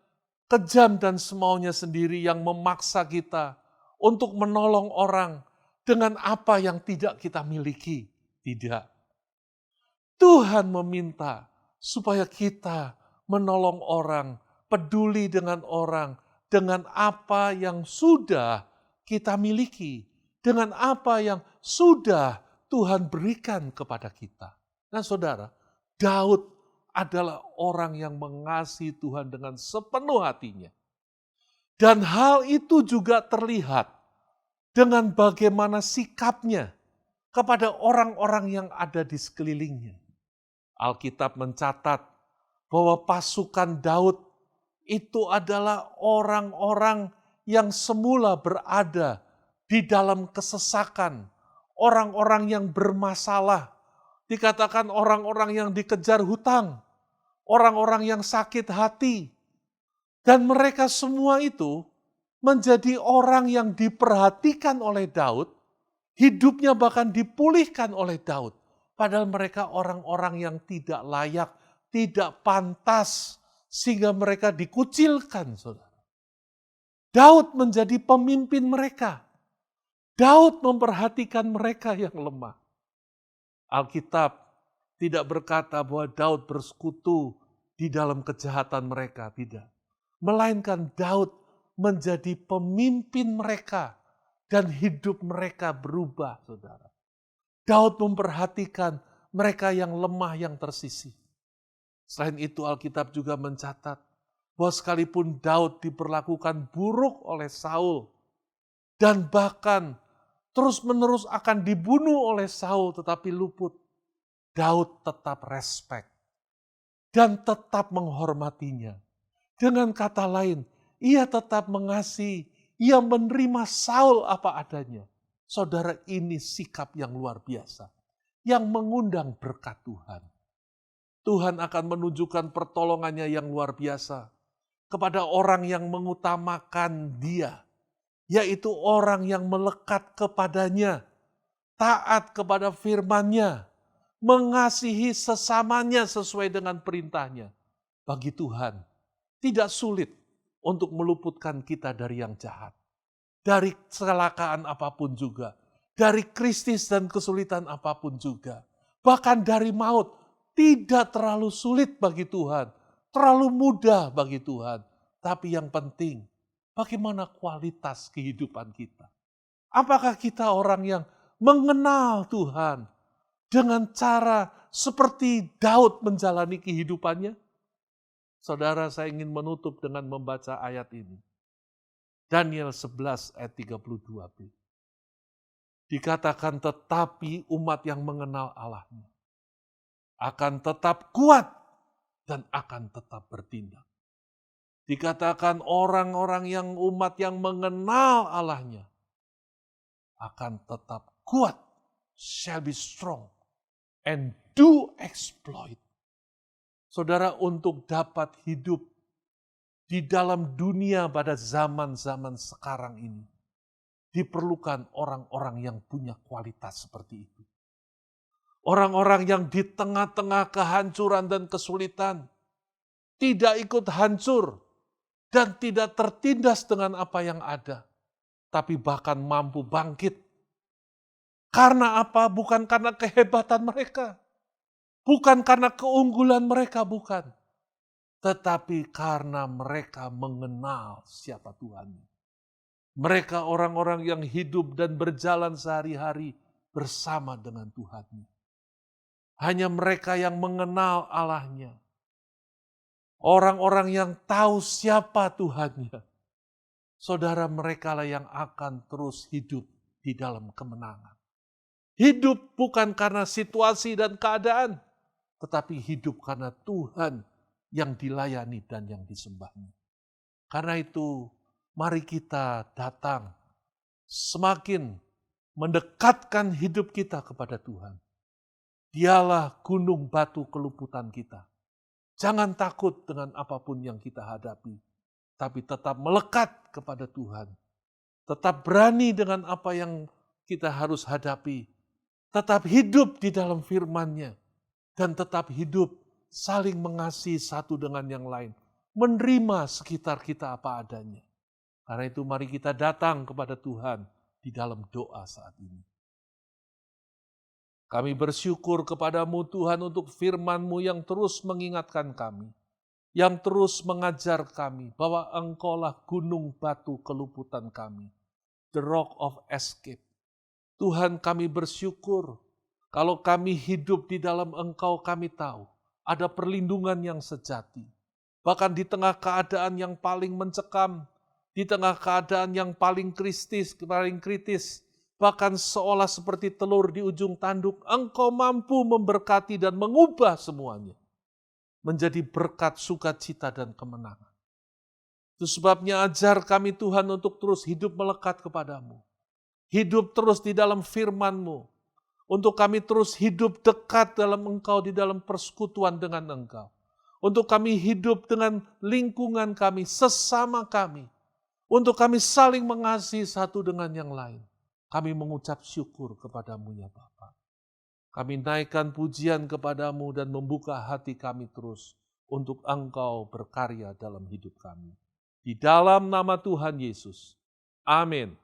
kejam dan semaunya sendiri yang memaksa kita untuk menolong orang dengan apa yang tidak kita miliki, tidak. Tuhan meminta supaya kita menolong orang peduli dengan orang, dengan apa yang sudah kita miliki, dengan apa yang sudah Tuhan berikan kepada kita. Nah saudara, Daud adalah orang yang mengasihi Tuhan dengan sepenuh hatinya. Dan hal itu juga terlihat dengan bagaimana sikapnya kepada orang-orang yang ada di sekelilingnya. Alkitab mencatat bahwa pasukan Daud itu adalah orang-orang yang semula berada di dalam kesesakan, orang-orang yang bermasalah, dikatakan orang-orang yang dikejar hutang, orang-orang yang sakit hati, dan mereka semua itu menjadi orang yang diperhatikan oleh Daud, hidupnya bahkan dipulihkan oleh Daud. Padahal mereka orang-orang yang tidak layak, tidak pantas, sehingga mereka dikucilkan, saudara. Daud menjadi pemimpin mereka. Daud memperhatikan mereka yang lemah. Alkitab tidak berkata bahwa Daud bersekutu di dalam kejahatan mereka, tidak. Melainkan Daud menjadi pemimpin mereka dan hidup mereka berubah, saudara. Daud memperhatikan mereka yang lemah, yang tersisih. Selain itu Alkitab juga mencatat bahwa sekalipun Daud diperlakukan buruk oleh Saul dan bahkan terus-menerus akan dibunuh oleh Saul tetapi luput, Daud tetap respect dan tetap menghormatinya. Dengan kata lain, ia tetap mengasihi, ia menerima Saul apa adanya. Saudara, ini sikap yang luar biasa, yang mengundang berkat Tuhan. Tuhan akan menunjukkan pertolongannya yang luar biasa kepada orang yang mengutamakan dia, yaitu orang yang melekat kepadanya, taat kepada firman-Nya, mengasihi sesamanya sesuai dengan perintahnya. Bagi Tuhan, tidak sulit untuk meluputkan kita dari yang jahat. Dari kecelakaan apapun juga. Dari krisis dan kesulitan apapun juga. Bahkan dari maut. Tidak terlalu sulit bagi Tuhan. Terlalu mudah bagi Tuhan. Tapi yang penting, bagaimana kualitas kehidupan kita. Apakah kita orang yang mengenal Tuhan dengan cara seperti Daud menjalani kehidupannya? Saudara, saya ingin menutup dengan membaca ayat ini. Daniel 11 ayat 32b. Dikatakan tetapi umat yang mengenal Allahnya akan tetap kuat dan akan tetap bertindak. Dikatakan orang-orang yang umat yang mengenal Allahnya akan tetap kuat, shall be strong and do exploit. Saudara, untuk dapat hidup di dalam dunia pada zaman-zaman sekarang ini, diperlukan orang-orang yang punya kualitas seperti itu. Orang-orang yang di tengah-tengah kehancuran dan kesulitan, tidak ikut hancur dan tidak tertindas dengan apa yang ada, tapi bahkan mampu bangkit. Karena apa? Bukan karena kehebatan mereka. Bukan karena keunggulan mereka, bukan. Tetapi karena mereka mengenal siapa Tuhan. Mereka orang-orang yang hidup dan berjalan sehari-hari bersama dengan Tuhan. Hanya mereka yang mengenal Allahnya. Orang-orang yang tahu siapa Tuhannya. Saudara, mereka lah yang akan terus hidup di dalam kemenangan. Hidup bukan karena situasi dan keadaan, tetapi hidup karena Tuhan yang dilayani dan yang disembahnya. Karena itu, mari kita datang semakin mendekatkan hidup kita kepada Tuhan. Dialah gunung batu keluputan kita. Jangan takut dengan apapun yang kita hadapi, tapi tetap melekat kepada Tuhan. Tetap berani dengan apa yang kita harus hadapi. Tetap hidup di dalam firman-Nya. Dan tetap hidup saling mengasihi satu dengan yang lain. Menerima sekitar kita apa adanya. Karena itu mari kita datang kepada Tuhan di dalam doa saat ini. Kami bersyukur kepadamu Tuhan untuk firman-Mu yang terus mengingatkan kami. yang terus mengajar kami bahwa Engkaulah gunung batu keluputan kami, the rock of escape. Tuhan, kami bersyukur kalau kami hidup di dalam Engkau, kami tahu ada perlindungan yang sejati. Bahkan di tengah keadaan yang paling mencekam, di tengah keadaan yang paling kritis, bahkan seolah seperti telur di ujung tanduk, Engkau mampu memberkati dan mengubah semuanya menjadi berkat, sukacita, dan kemenangan. Itu sebabnya ajar kami Tuhan untuk terus hidup melekat kepadamu. Hidup terus di dalam firman-Mu. Untuk kami terus hidup dekat dalam Engkau, di dalam persekutuan dengan Engkau. Untuk kami hidup dengan lingkungan kami, sesama kami. Untuk kami saling mengasihi satu dengan yang lain. Kami mengucap syukur kepadamu ya Bapa. Kami naikkan pujian kepadamu dan membuka hati kami terus untuk Engkau berkarya dalam hidup kami. Di dalam nama Tuhan Yesus. Amin.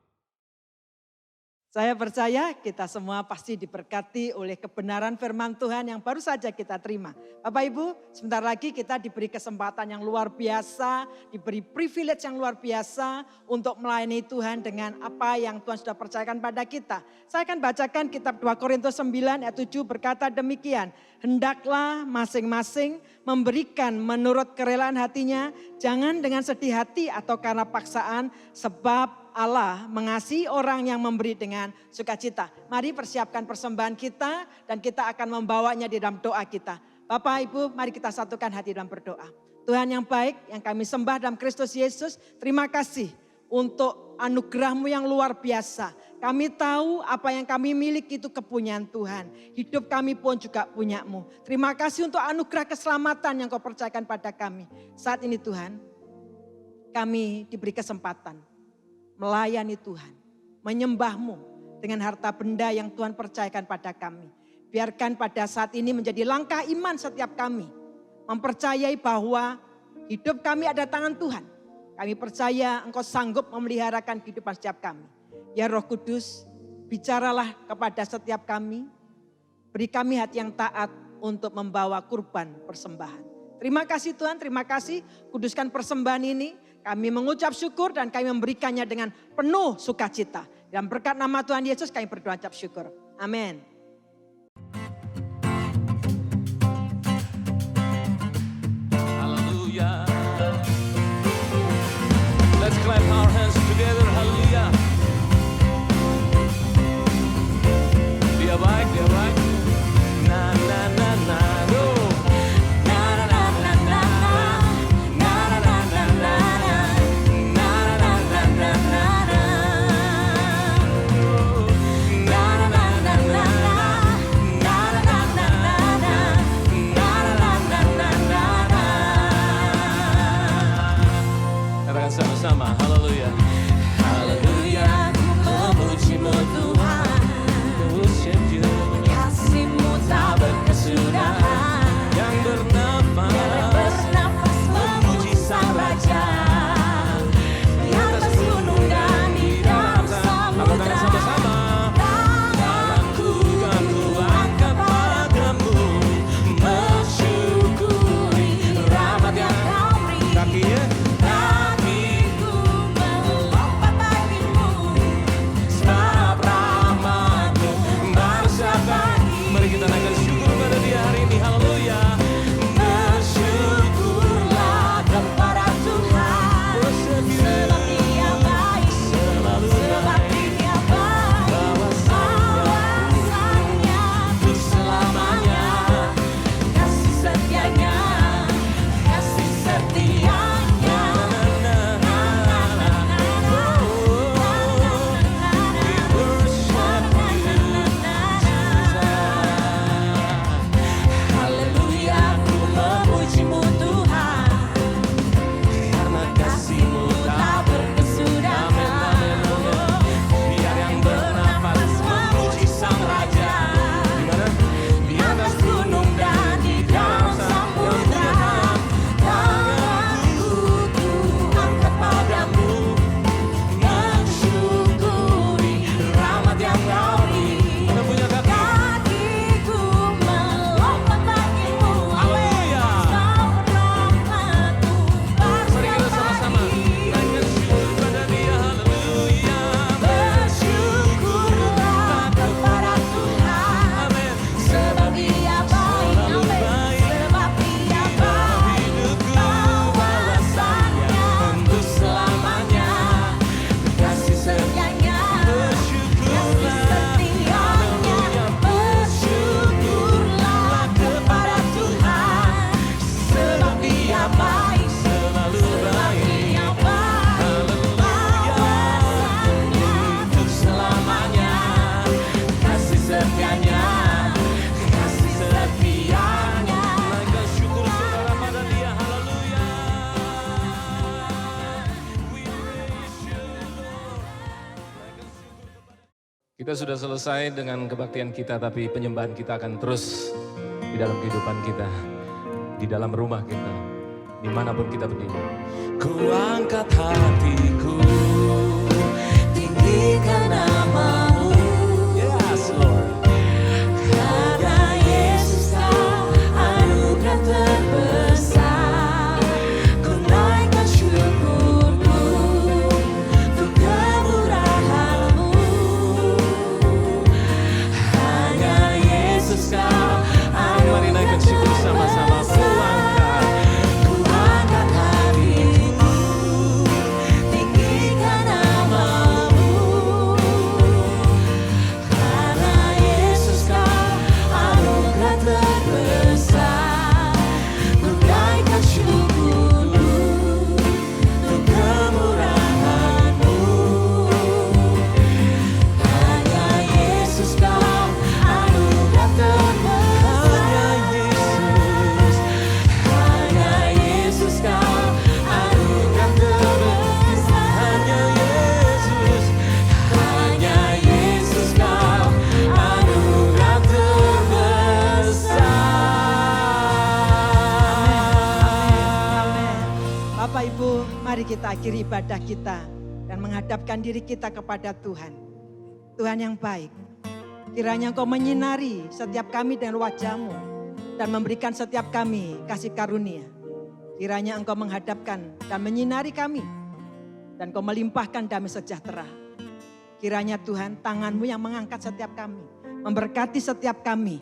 Saya percaya kita semua pasti diberkati oleh kebenaran firman Tuhan yang baru saja kita terima. Bapak Ibu, sebentar lagi kita diberi kesempatan yang luar biasa, diberi privilege yang luar biasa untuk melayani Tuhan dengan apa yang Tuhan sudah percayakan pada kita. Saya akan bacakan kitab 2 Korintus 9 ayat 7 berkata demikian. Hendaklah masing-masing memberikan menurut kerelaan hatinya, jangan dengan sedih hati atau karena paksaan, sebab Allah mengasihi orang yang memberi dengan sukacita. Mari persiapkan persembahan kita dan kita akan membawanya di dalam doa kita. Bapak Ibu, mari kita satukan hati dalam berdoa. Tuhan yang baik, yang kami sembah dalam Kristus Yesus, terima kasih untuk anugerah-Mu yang luar biasa. Kami tahu apa yang kami miliki itu kepunyaan Tuhan. Hidup kami pun juga punya-Mu. Terima kasih untuk anugerah keselamatan yang Kau percayakan pada kami. Saat ini Tuhan, kami diberi kesempatan melayani Tuhan, menyembah-Mu dengan harta benda yang Tuhan percayakan pada kami. Biarkan pada saat ini menjadi langkah iman setiap kami. Mempercayai bahwa hidup kami ada tangan Tuhan. Kami percaya Engkau sanggup memeliharakan kehidupan setiap kami. Ya Roh Kudus, bicaralah kepada setiap kami. Beri kami hati yang taat untuk membawa kurban persembahan. Terima kasih Tuhan, terima kasih. Kuduskan persembahan ini. Kami mengucap syukur dan kami memberikannya dengan penuh sukacita. Dan berkat nama Tuhan Yesus kami berdoa ucap syukur. Amin. Hallelujah. Let's clap our hands together. Hallelujah. Dia baik, dia baik. Na na na na. Go. Na na na na na. Na na na na na. Na na na na na. Na na na na na. Kita sudah selesai dengan kebaktian kita, tapi penyembahan kita akan terus di dalam kehidupan kita, di dalam rumah kita, dimanapun kita berdiri. Ku angkat hatiku, tinggikan namamu. Yes, Lord. Karena Yesus kau anugerah terbesar, ku naikkan syukurku untuk kemurahan-Mu. Hanya Yesus kau anugerah. Mari naikkan syukur sama-sama. Ku angkat hatiku, tinggikan namamu. Karena Yesus kau anugerah terbesar, ku naikkan syukurku untuk kemurahan-Mu. Hanya Yesus kau anugerah terbesar. Hanya Yesus kau anugerah terbesar. Hanya Yesus kau anugerah terbesar. Amin. Bapak Ibu, mari kita akhiri ibadah kita dan menghadapkan diri kita kepada Tuhan. Tuhan yang baik, kiranya Engkau menyinari setiap kami dengan wajah-Mu dan memberikan setiap kami kasih karunia. Kiranya Engkau menghadapkan dan menyinari kami dan Engkau melimpahkan damai sejahtera. Kiranya Tuhan, tangan-Mu yang mengangkat setiap kami, memberkati setiap kami.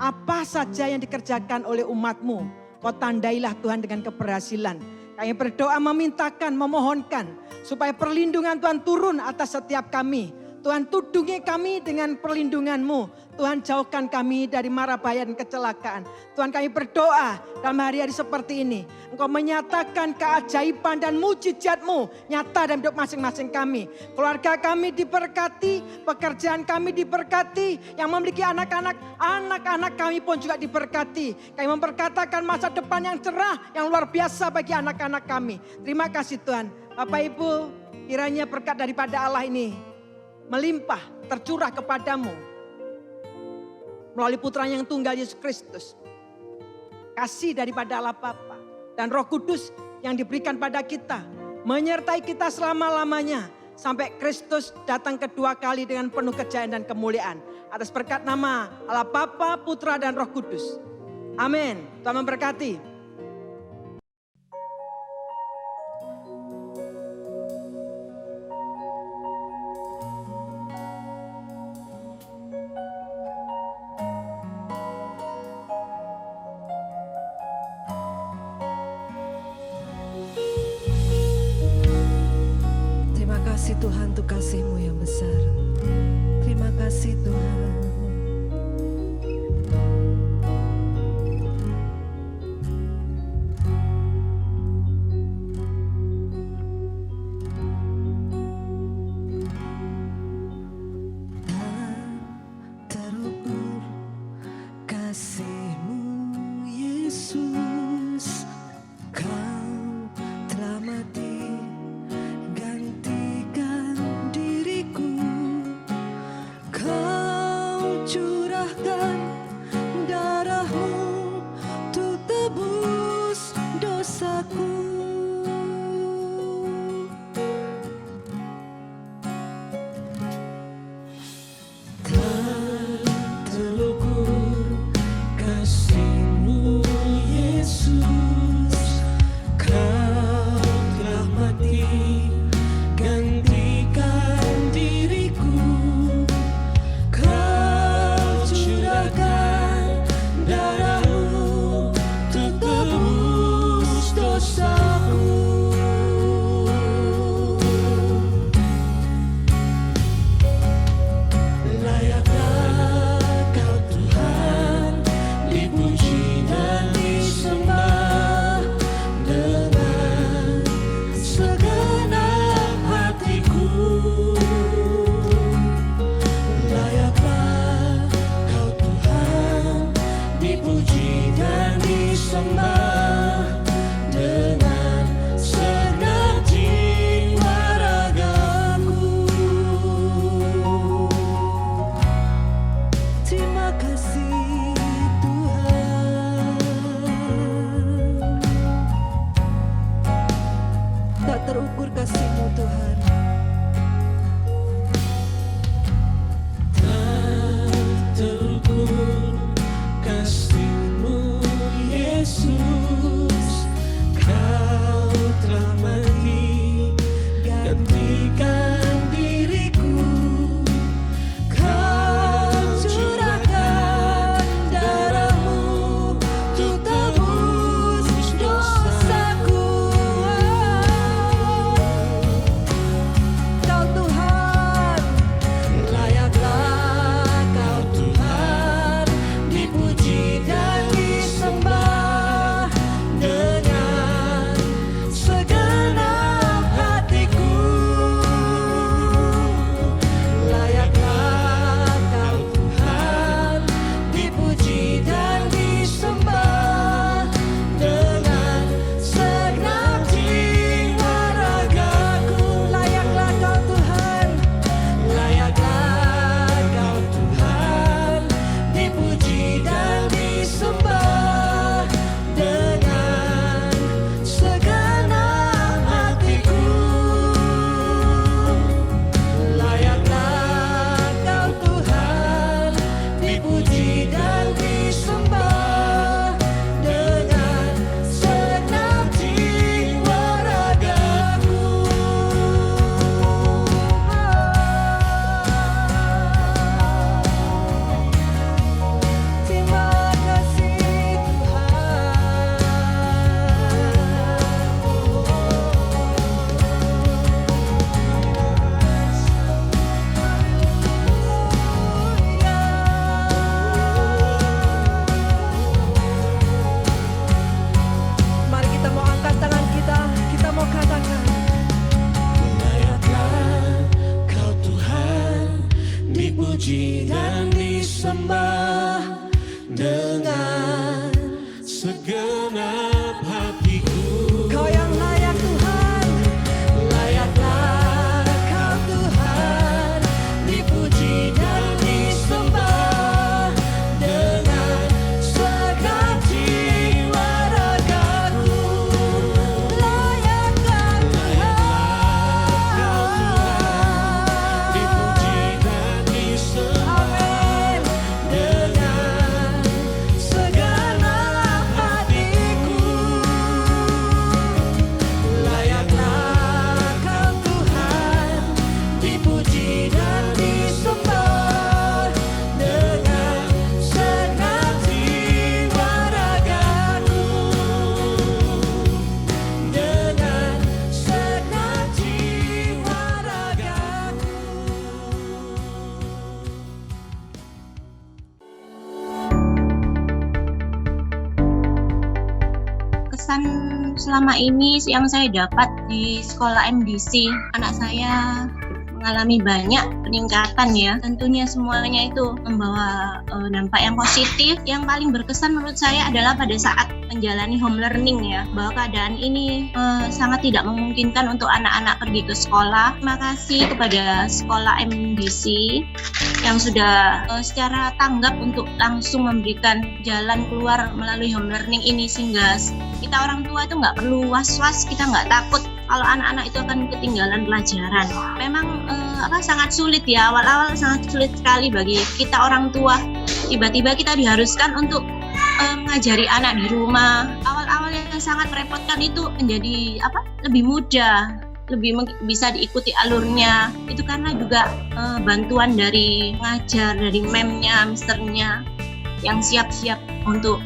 Apa saja yang dikerjakan oleh umat-Mu, Kau tandailah Tuhan dengan keberhasilan. Kami berdoa memintakan, memohonkan supaya perlindungan Tuhan turun atas setiap kami. Tuhan tudungi kami dengan perlindungan-Mu. Tuhan jauhkan kami dari mara bahaya dan kecelakaan. Tuhan kami berdoa dalam hari-hari seperti ini. Engkau menyatakan keajaiban dan mujizat-Mu nyata dalam hidup masing-masing kami. Keluarga kami diberkati, pekerjaan kami diberkati. Yang memiliki anak-anak, anak-anak kami pun juga diberkati. Kami memperkatakan masa depan yang cerah, yang luar biasa bagi anak-anak kami. Terima kasih Tuhan. Bapak Ibu, kiranya berkat daripada Allah ini melimpah, tercurah kepadamu melalui putra yang tunggal Yesus Kristus. Kasih daripada Allah Bapa dan Roh Kudus yang diberikan pada kita, menyertai kita selama-lamanya sampai Kristus datang kedua kali dengan penuh kejayaan dan kemuliaan. Atas berkat nama Allah Bapa, Putra dan Roh Kudus. Amin. Tuhan memberkati. Terima kasih Tuhan untuk kasih-Mu yang besar. Terima kasih Tuhan. Tak terukur kasih-Mu Yesus. Kau telah mati gantikan diriku. Kau curahkan darah-Mu untuk tebus dosaku. Tak terukur kasih-Mu Yesus. Kau telah mati gantikan diriku. Kau curahkan darah-Mu untuk tebus dosaku. Layaklah Kau Tuhan dipuji dan disembah dengan segenap hatiku. Layaklah Kau Tuhan dipuji dan disembah dengan segenap jiwa ragaku. kesan selama ini yang saya dapat di sekolah MDC, anak saya mengalami banyak peningkatan ya. Tentunya semuanya itu membawa dampak yang positif. Yang paling berkesan menurut saya adalah pada saat menjalani home learning ya, bahwa keadaan ini sangat tidak memungkinkan untuk anak-anak pergi ke sekolah. Terima kasih kepada sekolah MDC yang sudah secara tanggap untuk langsung memberikan jalan keluar melalui home learning ini, sehingga kita orang tua itu nggak perlu was-was, kita nggak takut kalau anak-anak itu akan ketinggalan pelajaran. Memang sangat sulit ya, awal-awal sangat sulit sekali bagi kita orang tua. Tiba-tiba kita diharuskan untuk mengajari anak di rumah. Awal-awal yang sangat merepotkan itu menjadi lebih mudah, lebih bisa diikuti alurnya. Itu karena juga bantuan dari pengajar, dari memnya, misternya yang siap-siap untuk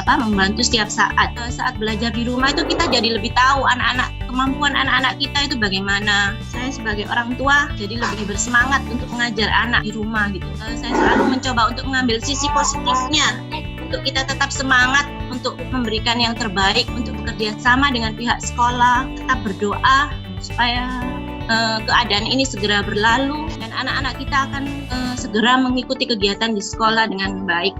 membantu setiap saat. Saat belajar di rumah itu kita jadi lebih tahu kemampuan anak-anak kita itu bagaimana. Saya sebagai orang tua jadi lebih bersemangat untuk mengajar anak di rumah gitu. Saya selalu mencoba untuk mengambil sisi positifnya, untuk kita tetap semangat untuk memberikan yang terbaik, untuk bekerja sama dengan pihak sekolah, tetap berdoa supaya keadaan ini segera berlalu dan anak-anak kita akan segera mengikuti kegiatan di sekolah dengan baik.